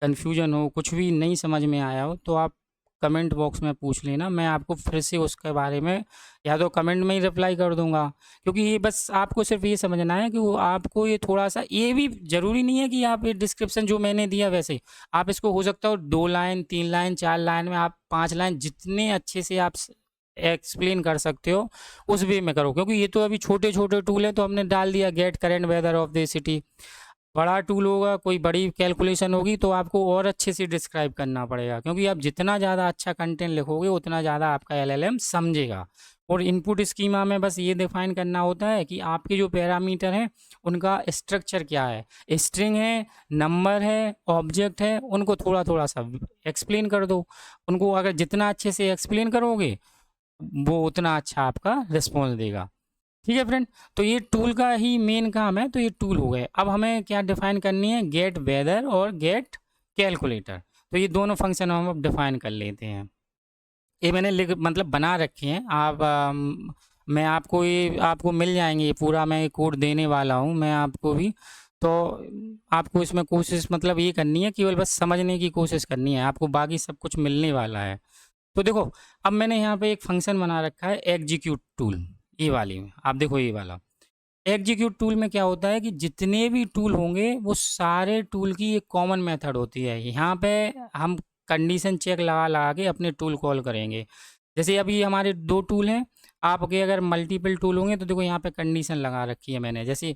A: कन्फ्यूजन हो, कुछ भी नहीं समझ में आया हो, तो आप कमेंट बॉक्स में पूछ लेना, मैं आपको फिर से उसके बारे में या तो कमेंट में ही रिप्लाई कर दूंगा। क्योंकि ये बस आपको सिर्फ ये समझना है कि वो आपको ये थोड़ा सा, ये भी ज़रूरी नहीं है कि आप ये डिस्क्रिप्शन जो मैंने दिया वैसे आप इसको, हो सकता हो 2 लाइन 3 लाइन 4 लाइन में, आप 5 लाइन जितने अच्छे से आप एक्सप्लेन कर सकते हो उस वे में करो। क्योंकि ये तो अभी छोटे छोटे टूल है, तो हमने डाल दिया get current weather of the city. बड़ा टूल होगा, कोई बड़ी कैलकुलेशन होगी, तो आपको और अच्छे से डिस्क्राइब करना पड़ेगा। क्योंकि आप जितना ज़्यादा अच्छा कंटेंट लिखोगे उतना ज़्यादा आपका एलएलएम समझेगा। और इनपुट स्कीमा में बस ये डिफाइन करना होता है कि आपके जो पैरामीटर हैं उनका स्ट्रक्चर क्या है, स्ट्रिंग है, नंबर है, ऑब्जेक्ट है, उनको थोड़ा थोड़ा सा एक्सप्लेन कर दो। उनको अगर जितना अच्छे से एक्सप्लेन करोगे वो उतना अच्छा आपका रिस्पॉन्स देगा। ठीक है फ्रेंड, तो ये टूल का ही मेन काम है। तो ये टूल हो गए। अब हमें क्या डिफाइन करनी है, गेट वेदर और गेट कैलकुलेटर। तो ये दोनों फंक्शन हम अब डिफाइन कर लेते हैं। ये मैंने लिख मतलब बना रखे हैं। आप मैं आपको ये आपको मिल जाएंगे, ये पूरा मैं कोड देने वाला हूँ मैं आपको भी। तो आपको इसमें कोशिश मतलब ये करनी है, केवल बस समझने की कोशिश करनी है, आपको बाकी सब कुछ मिलने वाला है। तो देखो, अब मैंने यहाँ पे एक फंक्शन बना रखा है एग्जीक्यूट टूल, ये वाली आप देखो, ये वाला एग्जीक्यूट टूल में क्या होता है कि जितने भी टूल होंगे वो सारे टूल की एक कॉमन मेथड होती है। यहाँ पे हम कंडीशन चेक लगा लगा के अपने टूल कॉल करेंगे। जैसे अभी हमारे 2 टूल हैं, आपके अगर मल्टीपल टूल होंगे तो देखो यहाँ पे कंडीशन लगा रखी है मैंने। जैसे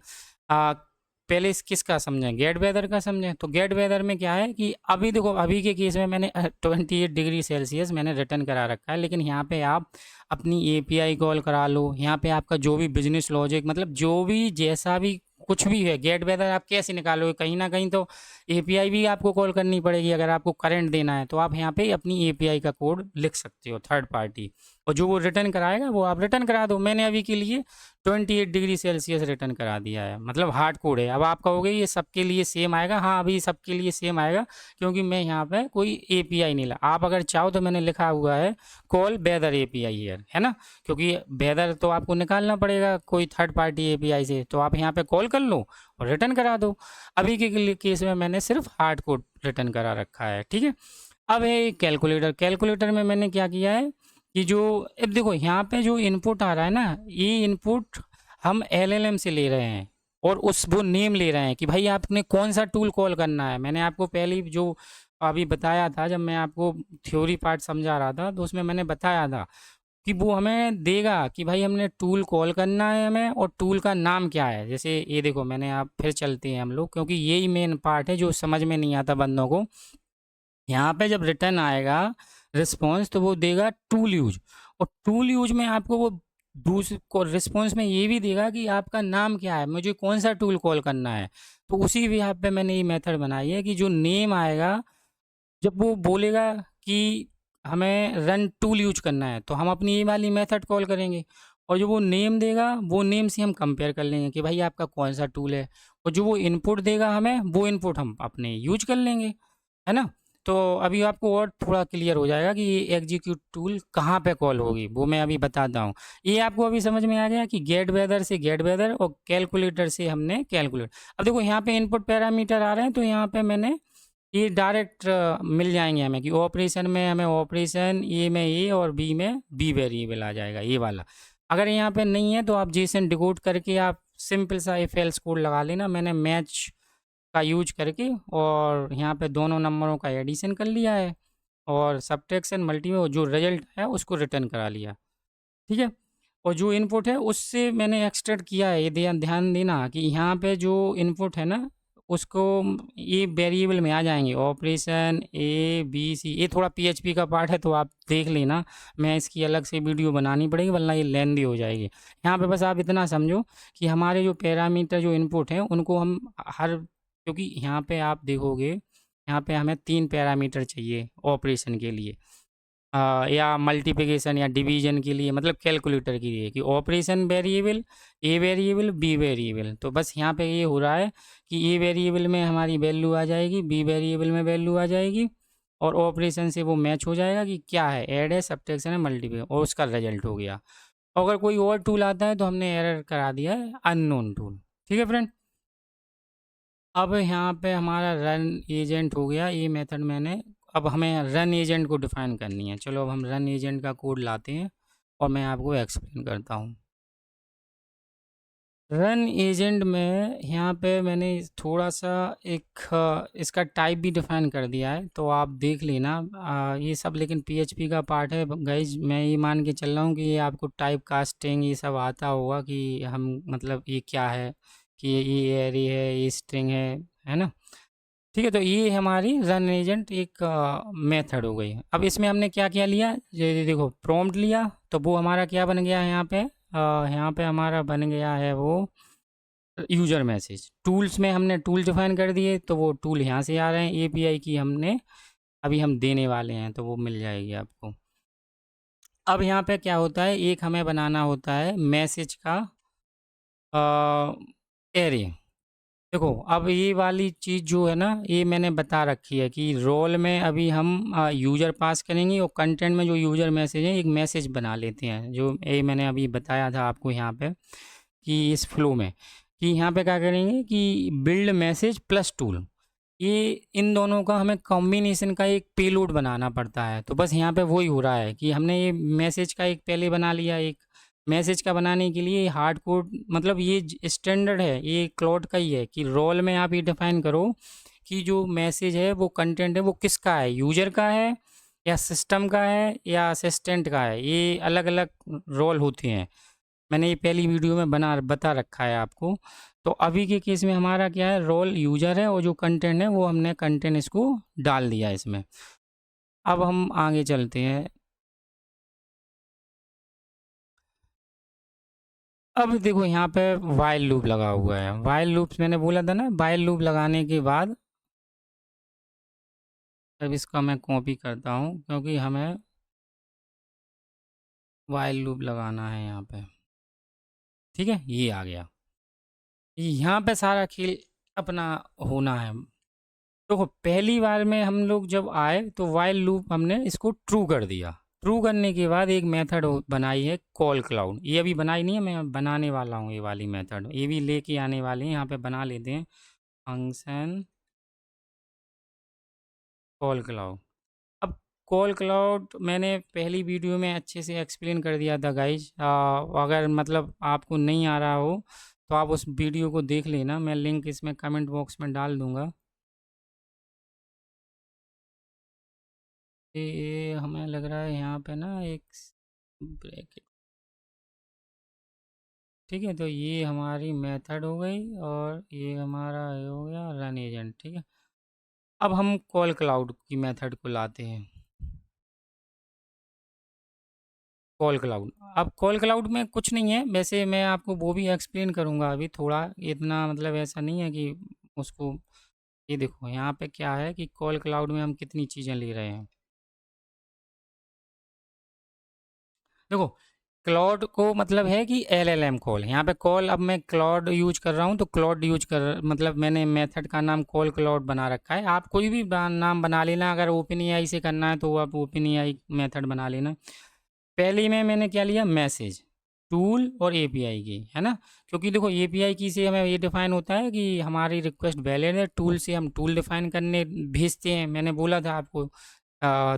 A: पहले किसका समझें, गेट वेदर का समझें। तो गेट वेदर में क्या है कि अभी देखो, अभी के केस में मैंने 28 डिग्री सेल्सियस मैंने रिटर्न करा रखा है। लेकिन यहाँ पे आप अपनी एपीआई कॉल करा लो, यहाँ पे आपका जो भी बिजनेस लॉजिक, मतलब जो भी जैसा भी कुछ भी है, गेट वेदर आप कैसे निकालोगे, कहीं ना कहीं तो एपीआई भी आपको कॉल करनी पड़ेगी। अगर आपको करंट देना है तो आप यहाँ पे अपनी एपीआई का कोड लिख सकते हो थर्ड पार्टी, और जो वो रिटर्न कराएगा वो आप रिटर्न करा दो। मैंने अभी के लिए 28 डिग्री सेल्सियस रिटर्न करा दिया है, मतलब हार्ड कोड है। अब आप कहोगे ये सबके लिए सेम आएगा, हाँ अभी सबके लिए सेम आएगा, क्योंकि मैं यहाँ पे कोई एपीआई नहीं ला। आप अगर चाहो तो मैंने लिखा हुआ है कॉल वेदर एपीआई हियर, है ना, क्योंकि वेदर तो आपको निकालना पड़ेगा कोई थर्ड पार्टी एपीआई से। तो आप यहाँ पे कॉल कर लो और रिटर्न करा दो। अभी के केस में मैंने सिर्फ हार्ड कोड रिटर्न करा रखा है। ठीक है, अब है कैलकुलेटर। कैलकुलेटर में मैंने क्या किया है कि जो, अब देखो यहाँ पे जो इनपुट आ रहा है ना, ये इनपुट हम एलएलएम से ले रहे हैं, और उस वो नेम ले रहे हैं कि भाई आपने कौन सा टूल कॉल करना है। मैंने आपको पहले जो अभी बताया था, जब मैं आपको थ्योरी पार्ट समझा रहा था, तो उसमें मैंने बताया था कि वो हमें देगा कि भाई हमने टूल कॉल करना है हमें, और टूल का नाम क्या है। जैसे ये देखो, मैंने आप फिर चलते हैं हम लोग, क्योंकि यही मेन पार्ट है जो समझ में नहीं आता बंदों को। यहाँ पे जब रिटर्न आएगा रिस्पॉन्स, तो वो देगा टूल यूज, और टूल यूज में आपको वो दूसरे को रिस्पॉन्स में ये भी देगा कि आपका नाम क्या है, मुझे कौन सा टूल कॉल करना है। तो उसी भी यहाँ पे मैंने ये मेथड बनाई है कि जो नेम आएगा, जब वो बोलेगा कि हमें रन टूल यूज करना है, तो हम अपनी ये वाली मेथड कॉल करेंगे, और जो वो नेम देगा वो नेम से हम कंपेयर कर लेंगे कि भाई आपका कौन सा टूल है, और जो वो इनपुट देगा हमें, वो इनपुट हम अपने यूज कर लेंगे, है ना। तो अभी आपको और थोड़ा क्लियर हो जाएगा कि ये एग्जीक्यूट टूल कहाँ पे कॉल होगी, वो मैं अभी बताता हूँ। ये आपको अभी समझ में आ गया कि गेट वेदर से गेट वेदर, और कैलकुलेटर से हमने कैलकुलेट। अब देखो यहाँ पे इनपुट पैरामीटर आ रहे हैं, तो यहाँ पे मैंने ये डायरेक्ट मिल जाएंगे हमें कि ऑपरेशन में हमें ऑपरेशन, ए में ए और बी में बी वेरिएबल आ जाएगा, ये वाला। अगर यहाँ पे नहीं है तो आप जेसन डिकोड करके आप सिंपल सा इफ एल्स कोड लगा लेना। मैंने मैच का यूज करके और यहाँ पे दोनों नंबरों का एडिशन कर लिया है और सब्ट्रैक्शन मल्टी में जो रिजल्ट है उसको रिटर्न करा लिया। ठीक है, और जो इनपुट है उससे मैंने एक्सट्रैक्ट किया है। ये ध्यान देना कि यहाँ पे जो इनपुट है ना उसको ये वेरिएबल में आ जाएंगे, ऑपरेशन ए बी सी। ये थोड़ा पीएचपी का पार्ट है तो आप देख लेना, मैं इसकी अलग से वीडियो बनानी पड़ेगी वरना ये लेंदी हो जाएगी। यहाँ पे बस आप इतना समझो कि हमारे जो पैरामीटर जो इनपुट हैं उनको हम हर, क्योंकि यहाँ पे आप देखोगे यहाँ पे हमें 3 पैरामीटर चाहिए ऑपरेशन के लिए, या मल्टीप्लिकेशन या डिवीजन के लिए, मतलब कैलकुलेटर के लिए, कि operation variable, A variable, B variable. तो बस यहाँ पे ये हो रहा है कि ए वेरिएबल में हमारी वैल्यू आ जाएगी, बी वेरिएबल में वैल्यू आ जाएगी और ऑपरेशन से वो मैच हो जाएगा कि क्या है, ऐड है, सब्ट्रैक्शन है, मल्टीप्लिकेशन, और उसका रिजल्ट हो गया। अगर कोई और टूल आता है तो हमने एरर करा दिया है अननोन टूल। ठीक है फ्रेंड, अब यहाँ पे हमारा रन एजेंट हो गया, ये मेथड मैंने, अब हमें रन एजेंट को डिफाइन करनी है। चलो अब हम रन एजेंट का कोड लाते हैं और मैं आपको एक्सप्लेन करता हूँ। रन एजेंट में यहाँ पे मैंने थोड़ा सा एक इसका टाइप भी डिफाइन कर दिया है, तो आप देख लेना। ये सब लेकिन पीएचपी का पार्ट है गाइज। मैं ये मान के चल रहा हूँ कि ये आपको टाइप कास्टिंग ये सब आता होगा कि हम मतलब ये क्या है, कि ये एरे है, ये स्ट्रिंग है ना। ठीक है, तो ये हमारी रन एजेंट एक मेथड हो गई। अब इसमें हमने क्या क्या लिया, ये देखो प्रॉम्प्ट लिया, तो वो हमारा क्या बन गया है यहाँ पे, यहाँ पे हमारा बन गया है वो यूजर मैसेज। टूल्स में हमने टूल डिफाइन कर दिए तो वो टूल यहाँ से आ रहे हैं, एपीआई की हमने अभी हम देने वाले हैं तो वो मिल जाएगी आपको। अब यहाँ पे क्या होता है, एक हमें बनाना होता है मैसेज का एरे। देखो अब ये वाली चीज़ जो है ना, ये मैंने बता रखी है कि रोल में अभी हम यूज़र पास करेंगे और कंटेंट में जो यूज़र मैसेज है एक मैसेज बना लेते हैं, जो ये मैंने अभी बताया था आपको यहाँ पे कि इस फ्लो में, कि यहाँ पे क्या करेंगे कि बिल्ड मैसेज प्लस टूल, ये इन दोनों का हमें कॉम्बिनेशन का एक पेलोड बनाना पड़ता है। तो बस यहाँ पे वही हो रहा है कि हमने ये मैसेज का एक पहले बना लिया, एक मैसेज का बनाने के लिए हार्ड कोड, मतलब ये स्टैंडर्ड है, ये क्लाउड का ही है कि रोल में आप ये डिफाइन करो कि जो मैसेज है वो कंटेंट है वो किसका है, यूजर का है या सिस्टम का है या असिस्टेंट का है। ये अलग अलग रोल होते हैं, मैंने ये पहली वीडियो में बता रखा है आपको। तो अभी के केस में हमारा क्या है, रोल यूजर है और जो कंटेंट है वो हमने कंटेंट इसको डाल दिया इसमें। अब हम आगे चलते हैं। अब देखो यहाँ पे वाइल लूप लगा हुआ है, वाइल लूप्स मैंने बोला था ना, वाइल लूप लगाने के बाद अब इसका मैं कॉपी करता हूँ क्योंकि हमें वाइल लूप लगाना है यहाँ पे। ठीक है, ये आ गया, यहाँ पे सारा खेल अपना होना है। तो पहली बार में हम लोग जब आए तो वाइल लूप हमने इसको ट्रू कर दिया। ट्रू करने के बाद एक मेथड बनाई है कॉल क्लाउड, ये अभी बनाई नहीं है, मैं बनाने वाला हूँ ये वाली मेथड, ये भी लेके आने वाले हैं। यहाँ पे बना लेते हैं फंक्शन कॉल क्लाउड। अब कॉल क्लाउड मैंने पहली वीडियो में अच्छे से एक्सप्लेन कर दिया था गाइज, अगर मतलब आपको नहीं आ रहा हो तो आप उस वीडियो को देख लेना, मैं लिंक इसमें कमेंट बॉक्स में डाल दूँगा। ये हमें लग रहा है यहाँ पे ना एक ब्रैकेट। ठीक है, तो ये हमारी मेथड हो गई और ये हमारा ये हो गया रन एजेंट। ठीक है, अब हम कॉल क्लाउड की मेथड को लाते हैं। कॉल क्लाउड, अब कॉल क्लाउड में कुछ नहीं है, वैसे मैं आपको वो भी एक्सप्लेन करूँगा अभी थोड़ा, इतना मतलब ऐसा नहीं है कि उसको। ये देखो यहाँ पे क्या है कि कॉल क्लाउड में हम कितनी चीज़ें ले रहे हैं। देखो क्लॉड को मतलब है कि एलएलएम कॉल, यहाँ पे कॉल, अब मैं क्लॉड यूज कर रहा हूँ तो क्लॉड यूज कर मतलब मैंने मेथड का नाम कॉल क्लॉड बना रखा है। आप कोई भी नाम बना लेना, अगर ओपन एआई से करना है तो आप ओपन एआई मेथड बना लेना। पहले में मैंने क्या लिया, मैसेज, टूल और एपीआई की, है ना, क्योंकि देखो एपीआई की से हमें ये डिफाइन होता है कि हमारी रिक्वेस्ट वैलिड है, टूल से हम टूल डिफाइन करने भेजते हैं। मैंने बोला था आपको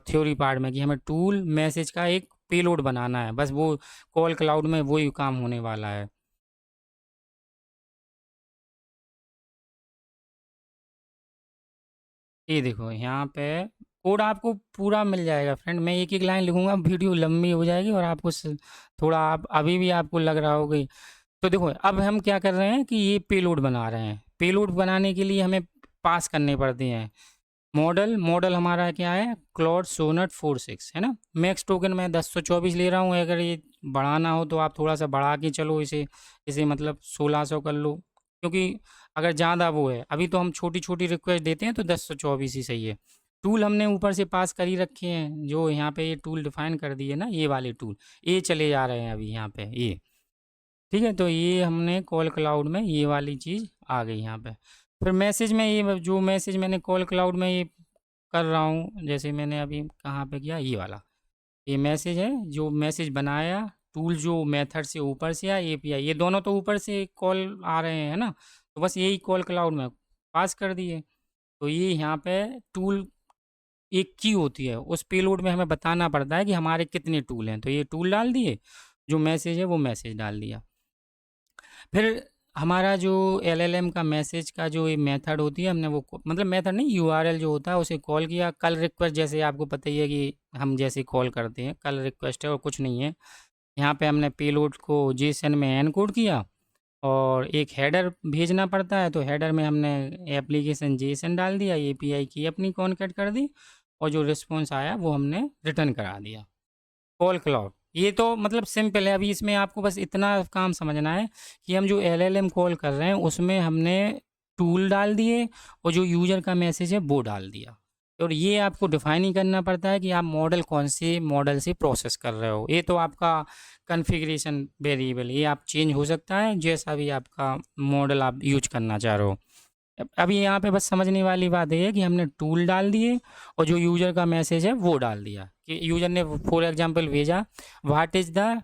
A: थ्योरी पार्ट में कि हमें टूल मैसेज का एक पेलोड बनाना है, बस वो कॉल क्लाउड में वही काम होने वाला है। ये देखो यहाँ पे कोड आपको पूरा मिल जाएगा फ्रेंड। मैं एक एक लाइन लिखूंगा, वीडियो लंबी हो जाएगी और आपको थोड़ा आप अभी भी आपको लग रहा होगा। तो देखो अब हम क्या कर रहे हैं कि ये पेलोड बना रहे हैं। पेलोड बनाने के लिए हमें पास करने पड़ते हैं मॉडल। मॉडल हमारा क्या है, क्लॉड सोनेट 46 है ना। मैक्स टोकन मैं 1024 ले रहा हूँ। अगर ये बढ़ाना हो तो आप थोड़ा सा बढ़ा के चलो, इसे इसे मतलब 1600 कर लो, क्योंकि अगर ज़्यादा वो है, अभी तो हम छोटी छोटी रिक्वेस्ट देते हैं तो 1024 ही सही है। टूल हमने ऊपर से पास कर ही रखे हैं, जो यहाँ पे ये टूल डिफाइन कर दिए ना, ये वाले टूल ये चले जा रहे हैं अभी यहाँ पे ये। ठीक है, तो ये हमने कॉल क्लाउड में ये वाली चीज़ आ गई यहाँ पे। फिर मैसेज में ये जो मैसेज मैंने कॉल क्लाउड में ये कर रहा हूँ, जैसे मैंने अभी कहाँ पे किया, ये वाला ये मैसेज है जो मैसेज बनाया। टूल जो मेथड से ऊपर से या एपीआई, ये दोनों तो ऊपर से कॉल आ रहे हैं ना, तो बस यही कॉल क्लाउड में पास कर दिए। तो ये यहाँ पे टूल एक की होती है, उस पेलोड में हमें बताना पड़ता है कि हमारे कितने टूल हैं। तो ये टूल डाल दिए, जो मैसेज है वो मैसेज डाल दिया। फिर हमारा जो एलएलएम का मैसेज का जो ये मेथड होती है, हमने वो मतलब मेथड नहीं, यूआरएल जो होता है उसे कॉल किया। कल रिक्वेस्ट जैसे आपको पता ही है कि हम जैसे कॉल करते हैं, कल रिक्वेस्ट है और कुछ नहीं है। यहाँ पे हमने पेलोड को जेसन में एनकोड किया और एक हेडर भेजना पड़ता है, तो हेडर में हमने एप्लीकेशन जेसन डाल दिया, एपीआई की अपनी कॉन्केट कर दी और जो रिस्पॉन्स आया वो हमने रिटर्न करा दिया। कॉल क्लाउड ये तो मतलब सिंपल है। अभी इसमें आपको बस इतना काम समझना है कि हम जो एलएलएम कॉल कर रहे हैं उसमें हमने टूल डाल दिए और जो यूज़र का मैसेज है वो डाल दिया। और ये आपको डिफाइन ही करना पड़ता है कि आप मॉडल कौन से मॉडल से प्रोसेस कर रहे हो। ये तो आपका कॉन्फ़िगरेशन वेरिएबल, ये आप चेंज हो सकता है जैसा भी आपका मॉडल आप यूज करना चाह रहे हो। अभी यहाँ पे बस समझने वाली बात ये है कि हमने टूल डाल दिए और जो यूज़र का मैसेज है वो डाल दिया कि यूज़र ने फॉर एग्जांपल भेजा what is the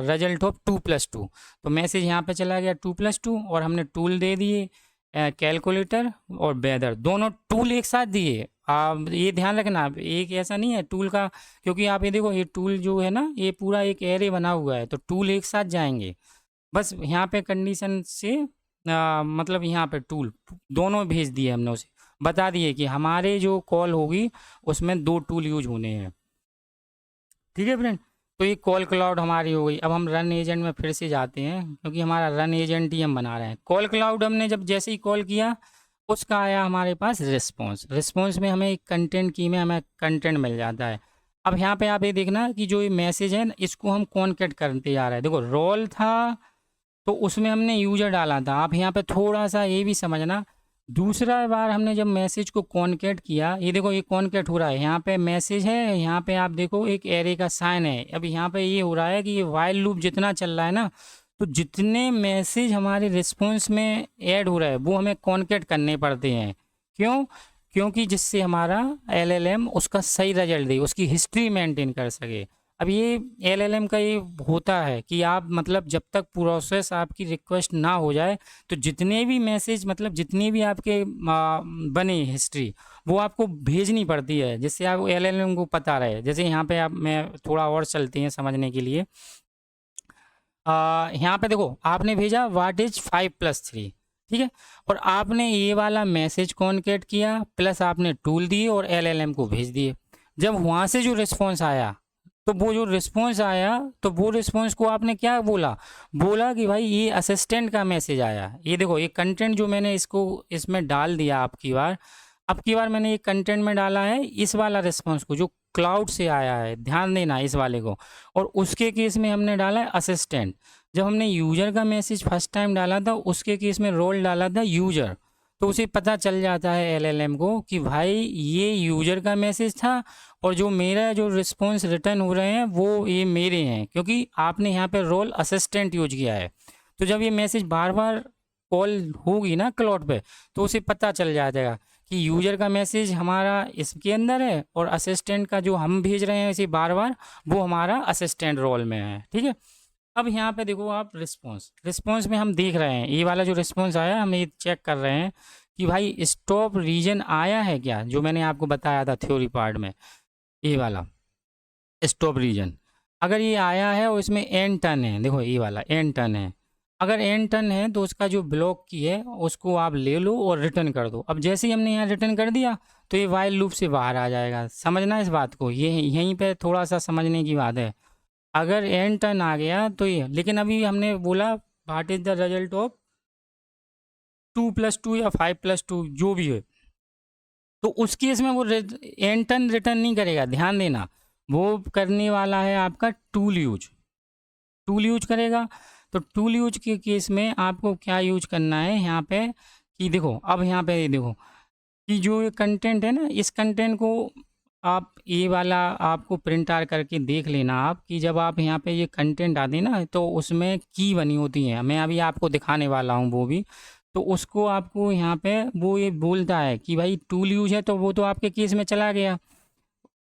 A: result of 2+2, तो मैसेज यहाँ पे चला गया 2+2 और हमने टूल दे दिए कैलकुलेटर और वेदर, दोनों टूल एक साथ दिए। ये ध्यान रखना, एक ऐसा नहीं है टूल का, क्योंकि आप ये देखो ये टूल जो है ना ये पूरा एक एरे बना हुआ है, तो टूल एक साथ जाएंगे। बस यहाँ पे कंडीशन से मतलब यहाँ पे टूल दोनों भेज दिए हमने, उसे बता दिए कि हमारे जो कॉल होगी उसमें 2 टूल यूज होने हैं। ठीक है फ्रेंड, तो ये कॉल क्लाउड हमारी हो गई। अब हम रन एजेंट में फिर से जाते हैं, क्योंकि हमारा रन एजेंट ही हम बना रहे हैं। कॉल क्लाउड हमने जब जैसे ही कॉल किया उसका आया हमारे पास रिस्पॉन्स। रिस्पॉन्स में हमें एक कंटेंट की में हमें कंटेंट मिल जाता है। अब यहाँ पे आप ये देखना कि जो ये मैसेज है इसको हम कॉन्केट करते जा रहे हैं। देखो रोल था तो उसमें हमने यूजर डाला था। आप यहाँ पे थोड़ा सा ये भी समझना, दूसरा बार हमने जब मैसेज को कॉन्केट किया, ये देखो ये कॉन्केट हो रहा है, यहाँ पे मैसेज है, यहाँ पे आप देखो एक एरे का साइन है। अब यहाँ पे ये हो रहा है कि ये वाइल लूप जितना चल रहा है ना, तो जितने मैसेज हमारे रिस्पॉन्स में ऐड हो रहा है वो हमें कॉन्केट करने पड़ते हैं। क्यों? क्योंकि जिससे हमारा एलएलएम उसका सही रिजल्ट दे, उसकी हिस्ट्री मेंटेन कर सके। अब ये एलएलएम का ये होता है कि आप मतलब जब तक प्रोसेस आपकी रिक्वेस्ट ना हो जाए, तो जितने भी मैसेज मतलब जितने भी आपके बने हिस्ट्री वो आपको भेजनी पड़ती है, जिससे आप एलएलएम को पता रहे। जैसे यहाँ पे आप मैं थोड़ा और चलते हैं समझने के लिए। यहाँ पे देखो आपने भेजा व्हाट इज 5+3, ठीक है, और आपने ये वाला मैसेज कॉन्केट किया प्लस आपने टूल दिए और एलएलएम को भेज दिए। जब वहाँ से जो रिस्पॉन्स आया, तो वो जो रिस्पॉन्स आया तो वो रिस्पॉन्स को आपने क्या बोला, बोला कि भाई ये असिस्टेंट का मैसेज आया। ये देखो ये कंटेंट जो मैंने इसको इसमें डाल दिया अब की बार मैंने ये कंटेंट में डाला है इस वाला रिस्पॉन्स को जो क्लाउड से आया है, ध्यान देना इस वाले को। और उसके केस में हमने डाला है असिस्टेंट। जब हमने यूज़र का मैसेज फर्स्ट टाइम डाला था उसके केस में रोल डाला था यूज़र, तो उसे पता चल जाता है एलएलएम को कि भाई ये यूज़र का मैसेज था और जो मेरा जो रिस्पॉन्स रिटर्न हो रहे हैं वो ये मेरे हैं, क्योंकि आपने यहाँ पे रोल असिस्टेंट यूज किया है। तो जब ये मैसेज बार बार कॉल होगी ना क्लाउड पे, तो उसे पता चल जाएगा कि यूज़र का मैसेज हमारा इसके अंदर है और असिस्टेंट का जो हम भेज रहे हैं इसे बार बार, वो हमारा असिस्टेंट रोल में है। ठीक है, अब यहाँ पे देखो आप रिस्पॉन्स में हम देख रहे हैं ये वाला जो रिस्पॉन्स आया, हम ये चेक कर रहे हैं कि भाई स्टॉप रीजन आया है क्या, जो मैंने आपको बताया था थ्योरी पार्ट में, ये वाला। Stop reason. अगर ये आया है और इसमें एन टर्न है, देखो ये वाला एन टर्न है, अगर एन टर्न है तो उसका जो ब्लॉक की है उसको आप ले लो और रिटर्न कर दो। अब जैसे ही हमने यहाँ रिटर्न कर दिया तो ये वाइल लूप से बाहर आ जाएगा। समझना इस बात को, ये यहीं पे थोड़ा सा समझने की बात है। अगर एन टर्न आ गया तो ये, लेकिन अभी हमने बोला what is the result of 2+2 या 5+2 जो भी है, तो उस केस में वो एन टर्न रिटर्न नहीं करेगा, ध्यान देना। वो करने वाला है आपका टूल यूज, टूल यूज करेगा। तो टूल यूज के केस में आपको क्या यूज करना है यहाँ पे, कि देखो अब यहाँ पे देखो कि जो ये कंटेंट है ना, इस कंटेंट को आप ये वाला आपको प्रिंट आर करके देख लेना आप, कि जब आप यहाँ पे ये कंटेंट आते हैं ना तो उसमें की बनी होती है, मैं अभी आपको दिखाने वाला हूँ वो भी। तो उसको आपको यहाँ पे वो ये बोलता है कि भाई टूल यूज है, तो वो तो आपके केस में चला गया।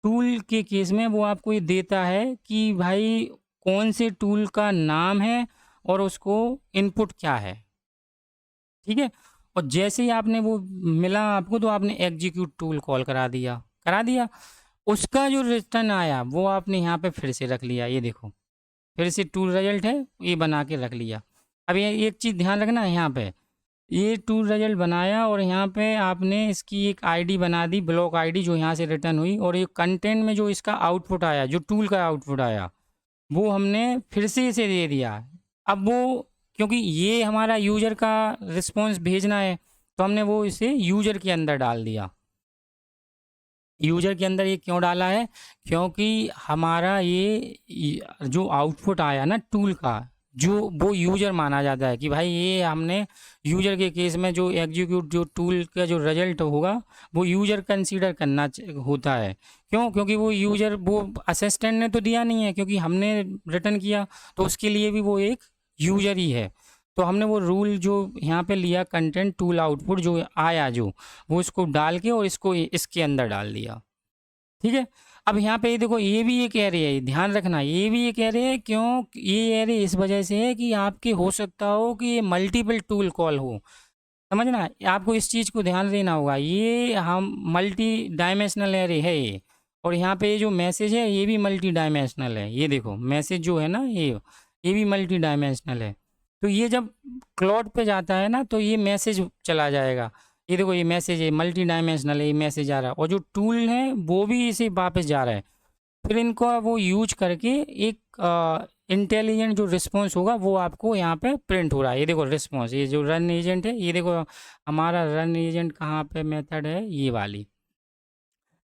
A: टूल के केस में वो आपको ये देता है कि भाई कौन से टूल का नाम है और उसको इनपुट क्या है, ठीक है। और जैसे ही आपने वो मिला आपको तो आपने एग्जीक्यूट टूल कॉल करा दिया, उसका जो रिटर्न आया वो आपने यहाँ पे फिर से रख लिया, ये देखो फिर से टूल रिजल्ट है ये बना के रख लिया। अब ये एक चीज़ ध्यान रखना है, यहाँ पे ये टूल रिजल्ट बनाया और यहाँ पे आपने इसकी एक आईडी बना दी, ब्लॉक आईडी जो यहाँ से रिटर्न हुई, और ये कंटेंट में जो इसका आउटपुट आया, जो टूल का आउटपुट आया, वो हमने फिर से इसे दे दिया। अब वो, क्योंकि ये हमारा यूज़र का रिस्पॉन्स भेजना है, तो हमने वो इसे यूज़र के अंदर डाल दिया। यूज़र के अंदर ये क्यों डाला है, क्योंकि हमारा ये जो आउटपुट आया ना टूल का, जो वो यूज़र माना जाता है कि भाई ये हमने यूज़र के केस में जो एग्जीक्यूट जो टूल का जो रिजल्ट होगा वो यूज़र कंसीडर करना होता है। क्यों, क्योंकि वो यूज़र वो असिस्टेंट ने तो दिया नहीं है, क्योंकि हमने रिटर्न किया, तो उसके लिए भी वो एक यूज़र ही है। तो हमने वो रूल जो यहाँ पे लिया, कंटेंट टूल आउटपुट जो आया जो, वो इसको डाल के और इसको इसके अंदर डाल दिया, ठीक है। अब यहाँ पे ये देखो ये भी एक एरे है, ध्यान रखना ये भी एक एरे है। क्यों, ये एरे इस वजह से है कि आपके हो सकता हो कि ये मल्टीपल टूल कॉल हो, समझना आपको इस चीज़ को ध्यान देना होगा। ये हम मल्टी डायमेंशनल एरे है ये, और यहाँ पे जो मैसेज है ये भी मल्टी डायमेंशनल है, ये देखो मैसेज जो है ना ये भी मल्टी डायमेंशनल है। तो ये जब क्लाउड पे जाता है ना तो ये मैसेज चला जाएगा, ये देखो ये मैसेज है मल्टी डायमेंशनल है, ये मैसेज आ रहा है, और जो टूल है वो भी इसे वापस जा रहा है। फिर इनको वो यूज करके एक इंटेलिजेंट जो रिस्पॉन्स होगा वो आपको यहाँ पे प्रिंट हो रहा है। ये देखो रिस्पॉन्स, ये जो रन एजेंट है, ये देखो हमारा रन एजेंट कहाँ पे मेथड है, ये वाली।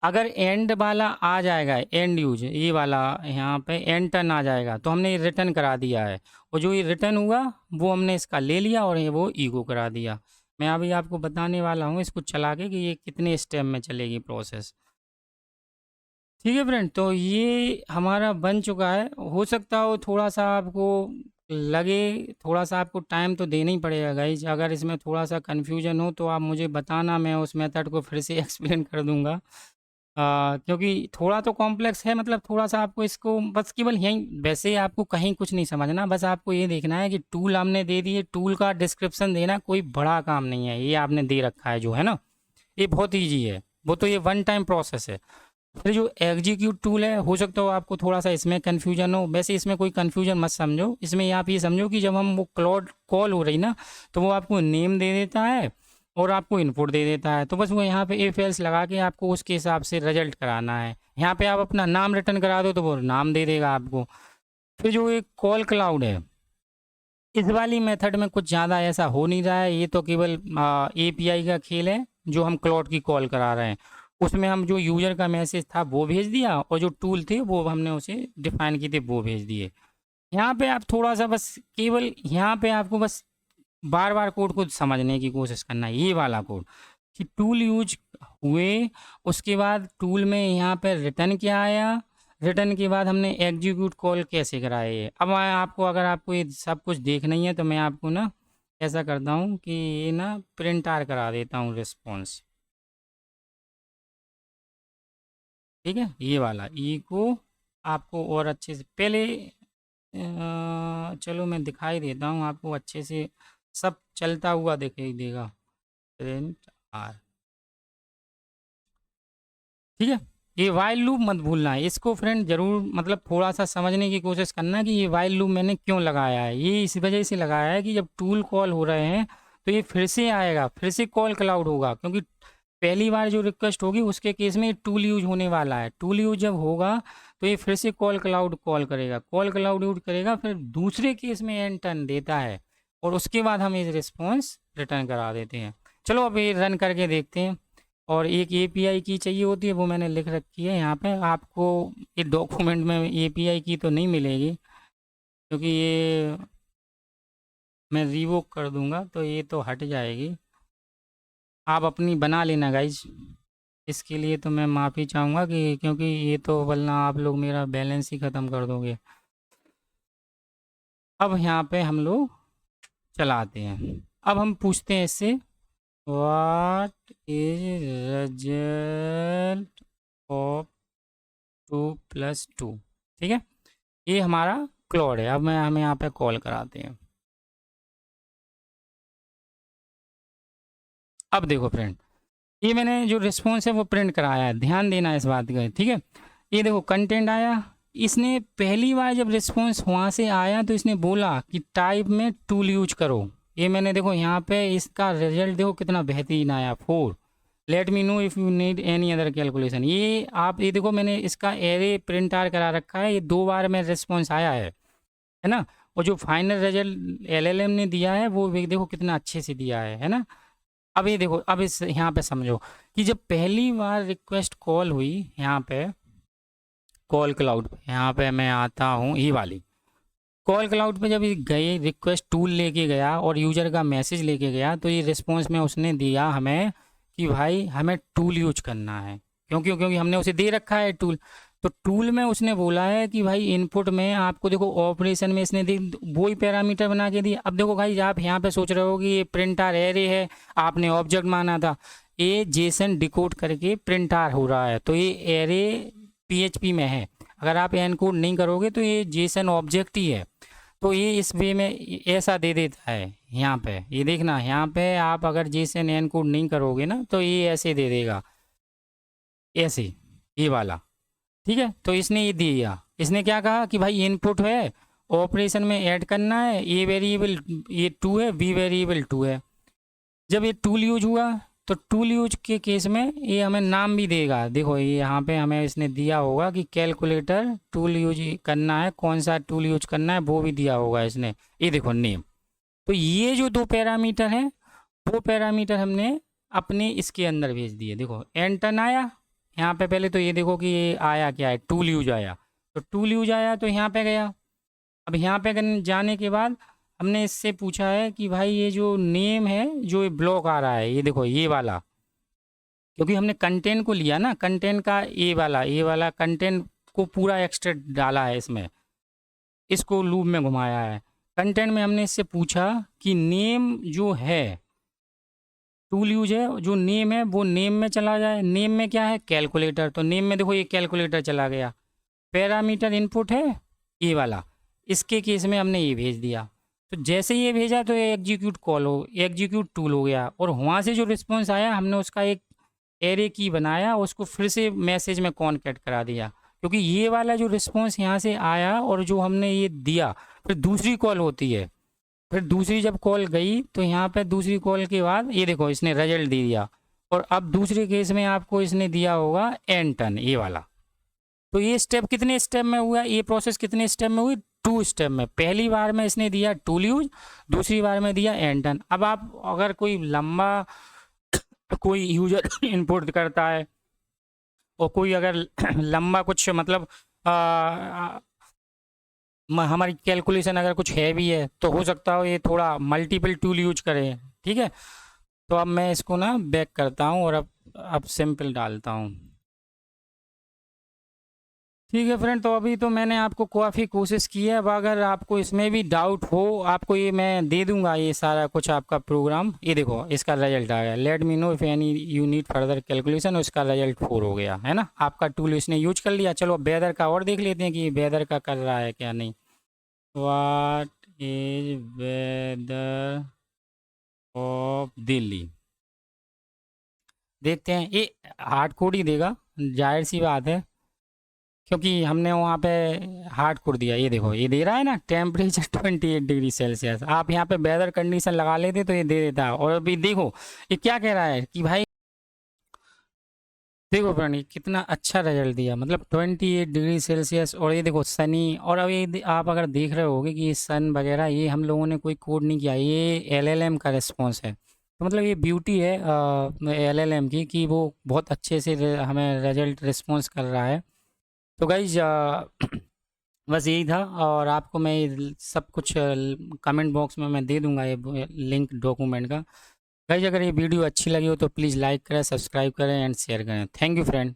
A: अगर एंड वाला आ जाएगा, एंड यूज ये वाला यहाँ पे एंड टर्न आ जाएगा, तो हमने रिटर्न करा दिया है, और जो ये रिटर्न हुआ वो हमने इसका ले लिया और ये वो ईगो करा दिया। मैं अभी आपको बताने वाला हूँ इसको चला के कि ये कितने स्टेप में चलेगी प्रोसेस, ठीक है फ्रेंड। तो ये हमारा बन चुका है। हो सकता हो थोड़ा सा आपको लगे, थोड़ा सा आपको टाइम तो देना ही पड़ेगा गाइज। अगर इसमें थोड़ा सा कन्फ्यूजन हो तो आप मुझे बताना, मैं उस मेथड को फिर से एक्सप्लेन कर दूंगा। क्योंकि थोड़ा तो कॉम्प्लेक्स है, मतलब थोड़ा सा आपको इसको बस केवल यहीं, वैसे आपको कहीं कुछ नहीं समझना, बस आपको ये देखना है कि टूल हमने दे दिए, टूल का डिस्क्रिप्शन देना कोई बड़ा काम नहीं है, ये आपने दे रखा है जो है ना, ये बहुत ईजी है। वो तो ये वन टाइम प्रोसेस है। फिर जो एग्जीक्यूट टूल है, हो सकता हो आपको थोड़ा सा इसमें कन्फ्यूजन हो, वैसे इसमें कोई कन्फ्यूजन मत समझो। इसमें आप ये समझो कि जब हम वो क्लाउड कॉल हो रही ना, तो वो आपको नेम दे देता है और आपको इनपुट दे देता है, तो बस वो यहाँ पे इफ एल्स लगा के आपको उसके हिसाब से रिजल्ट कराना है। यहाँ पे आप अपना नाम रिटर्न करा दो तो वो नाम दे देगा आपको। फिर जो एक कॉल क्लाउड है, इस वाली मेथड में कुछ ज़्यादा ऐसा हो नहीं रहा है, ये तो केवल एपीआई का खेल है जो हम क्लाउड की कॉल करा रहे हैं। उसमें हम जो यूज़र का मैसेज था वो भेज दिया, और जो टूल थे वो हमने उसे डिफाइन किए थे वो भेज दिए। यहाँ पे आप थोड़ा सा बस केवल यहाँ पे आपको बस बार बार कोड को समझने की कोशिश करना है, ये वाला कोड कि टूल यूज हुए, उसके बाद टूल में यहाँ पे रिटर्न क्या आया, रिटर्न के बाद हमने एग्जीक्यूट कॉल कैसे कराए है। अब मैं आपको, अगर आपको ये सब कुछ देखना ही है तो मैं आपको ना ऐसा करता हूँ कि ये ना प्रिंट आर करा देता हूँ रिस्पॉन्स, ठीक है। ये वाला ई को आपको और अच्छे से पहले चलो मैं दिखाई देता हूँ आपको अच्छे से, सब चलता हुआ दिखाई देगा। प्रिंट आर, ठीक है। ये वाइल लूप मत भूलना है इसको फ्रेंड, ज़रूर मतलब थोड़ा सा समझने की कोशिश करना कि ये वाइल लूप मैंने क्यों लगाया है। ये इस वजह से लगाया है कि जब टूल कॉल हो रहे हैं तो ये फिर से आएगा, फिर से कॉल क्लाउड होगा, क्योंकि पहली बार जो रिक्वेस्ट होगी उसके केस में टूल यूज होने वाला है। टूल यूज जब होगा तो ये फिर से कॉल क्लाउड कॉल करेगा, कॉल क्लाउड यूज करेगा, फिर दूसरे केस में एन टर्न देता है और उसके बाद हम ये रिस्पॉन्स रिटर्न करा देते हैं। चलो अब ये रन करके देखते हैं। और एक एपीआई की चाहिए होती है, वो मैंने लिख रखी है यहाँ पे। आपको ये डॉक्यूमेंट में एपीआई की तो नहीं मिलेगी, क्योंकि ये मैं रिवोक कर दूंगा तो ये तो हट जाएगी। आप अपनी बना लेना गाइज, इसके लिए तो मैं माफ़ी चाहूँगा कि क्योंकि ये तो वरना आप लोग मेरा बैलेंस ही ख़त्म कर दोगे। अब यहाँ पे हम लोग चलाते हैं। अब हम पूछते हैं इससे व्हाट इज रिजल्ट ऑफ 2+2। ठीक है, ये हमारा क्लॉड है। अब मैं हमें यहाँ पे कॉल कराते हैं। अब देखो फ्रेंड, ये मैंने जो रिस्पॉन्स है वो प्रिंट कराया है, ध्यान देना इस बात का। ठीक है, ये देखो कंटेंट आया। इसने पहली बार जब रिस्पॉन्स वहाँ से आया तो इसने बोला कि टाइप में टूल यूज करो। ये मैंने देखो यहाँ पे इसका रिजल्ट देखो कितना बेहतरीन आया, 4। Let me know if you need any other calculation. ये आप ये देखो मैंने इसका एरे प्रिंट आर करा रखा है, ये 2 बार में रिस्पॉन्स आया है ना। और जो फाइनल रिजल्ट एलएलएम ने दिया है वो भी देखो कितना अच्छे से दिया है ना। अब ये देखो, अब इस यहाँ पे समझो कि जब पहली बार रिक्वेस्ट कॉल हुई यहाँ पे कॉल क्लाउड पे, यहाँ पे मैं आता हूँ, ये वाली कॉल क्लाउड पे जब ये गए रिक्वेस्ट टूल लेके गया और यूजर का मैसेज लेके गया, तो ये रिस्पॉन्स में उसने दिया हमें कि भाई हमें टूल यूज करना है। क्योंकि क्योंकि हमने उसे दे रखा है टूल। तो टूल में उसने बोला है कि भाई इनपुट में आपको देखो ऑपरेशन में इसने वही पैरामीटर बना के दिया। अब देखो भाई आप यहाँ पे सोच रहे हो कि ये प्रिंट आर एरे है, आपने ऑब्जेक्ट माना था, ये जेसन डिकोड करके प्रिंट आर हो रहा है, तो ये एरे पीएचपी में है। अगर आप एनकोड नहीं करोगे तो ये जेसन ऑब्जेक्ट ही है। तो ये इस वे में ऐसा दे देता है। यहाँ पे ये देखना, यहाँ पे आप अगर जेसन एनकोड नहीं करोगे ना तो ये ऐसे दे देगा, ऐसे ये वाला। ठीक है, तो इसने ये दिया, इसने क्या कहा कि भाई इनपुट है, ऑपरेशन में ऐड करना है, ए वेरिएबल ये 2 है, बी वेरिएबल 2 है। जब ये टूल यूज हुआ तो टूल यूज के केस में ये हमें नाम भी देगा। देखो ये यहाँ पे हमें इसने दिया होगा कि कैलकुलेटर टूल यूज करना है, कौन सा टूल यूज करना है वो भी दिया होगा इसने। ये देखो नेम। तो ये जो 2 पैरामीटर हैं वो पैरामीटर हमने अपने इसके अंदर भेज दिए। देखो एंटन आया यहाँ पे, पहले तो ये देखो कि ये आया क्या है, टूल यूज आया। तो टूल यूज आया तो यहाँ पे गया। अब यहाँ पे जाने के बाद हमने इससे पूछा है कि भाई ये जो नेम है, जो ये ब्लॉक आ रहा है, ये देखो ये वाला, क्योंकि हमने कंटेंट को लिया ना, कंटेंट का ये वाला कंटेंट को पूरा एक्सट्रैक्ट डाला है इसमें, इसको लूप में घुमाया है। कंटेंट में हमने इससे पूछा कि नेम जो है, टूल यूज है, जो नेम है वो नेम में चला जाए। नेम में क्या है, कैलकुलेटर, तो नेम में देखो ये कैलकुलेटर चला गया। पैरामीटर इनपुट है ये वाला, इसके केस में हमने ये भेज दिया। तो जैसे ये भेजा तो ये एग्जीक्यूट टूल हो गया, और वहाँ से जो रिस्पॉन्स आया हमने उसका एक एरे की बनाया, उसको फिर से मैसेज में कॉन्केट करा दिया। क्योंकि ये वाला जो रिस्पॉन्स यहाँ से आया और जो हमने ये दिया, फिर दूसरी कॉल होती है, फिर दूसरी जब कॉल गई तो यहाँ पे दूसरी कॉल के बाद ये देखो इसने रिजल्ट दे दिया। और अब दूसरे केस में आपको इसने दिया होगा एंटन, ये वाला। तो ये स्टेप कितने स्टेप में हुआ, ये प्रोसेस कितने स्टेप में हुई, 2 स्टेप में। पहली बार में इसने दिया टूल यूज, दूसरी बार में दिया एंटन। अब आप अगर कोई लंबा कोई यूजर इनपुट करता है और कोई अगर लंबा कुछ मतलब हमारी कैलकुलेशन अगर कुछ हैवी है तो हो सकता हो ये थोड़ा मल्टीपल टूल यूज करें। ठीक है, तो अब मैं इसको ना बैक करता हूँ और अब सिंपल डालता हूँ। ठीक है फ्रेंड, तो अभी तो मैंने आपको काफ़ी कोशिश की है। अब अगर आपको इसमें भी डाउट हो, आपको ये मैं दे दूंगा ये सारा कुछ आपका प्रोग्राम। ये देखो इसका रिजल्ट आ गया, let me know if any you need further calculation, उसका रिजल्ट 4 हो गया है ना। आपका टूल इसने यूज कर लिया। चलो वेदर का और देख लेते हैं कि वेदर का कर रहा है क्या नहीं। What is whether of Delhi, देखते हैं। ये हार्ड कोड ही देगा, जाहिर सी बात है, क्योंकि हमने वहाँ पे हार्ड कोड दिया। ये देखो, ये दे रहा है ना टेम्परेचर 28 डिग्री सेल्सियस। आप यहाँ पे वेदर कंडीशन लगा लेते तो ये दे देता। और अभी देखो ये क्या कह रहा है कि भाई देखो प्राणी कितना अच्छा रिजल्ट दिया, मतलब 28 डिग्री सेल्सियस। और ये देखो सनी। और अब ये आप अगर देख रहे होगे कि ये सन वगैरह, ये हम लोगों ने कोई कोड नहीं किया, ये एलएलएम का रिस्पॉन्स है। तो मतलब ये ब्यूटी है एलएलएम की कि वो बहुत अच्छे से हमें रिजल्ट रिस्पॉन्स कर रहा है। तो गाइज बस यही था। और आपको मैं ये सब कुछ कमेंट बॉक्स में मैं दे दूंगा ये लिंक डॉक्यूमेंट का। गाइज अगर ये वीडियो अच्छी लगी हो तो प्लीज़ लाइक करें, सब्सक्राइब करें एंड शेयर करें। Thank you friend.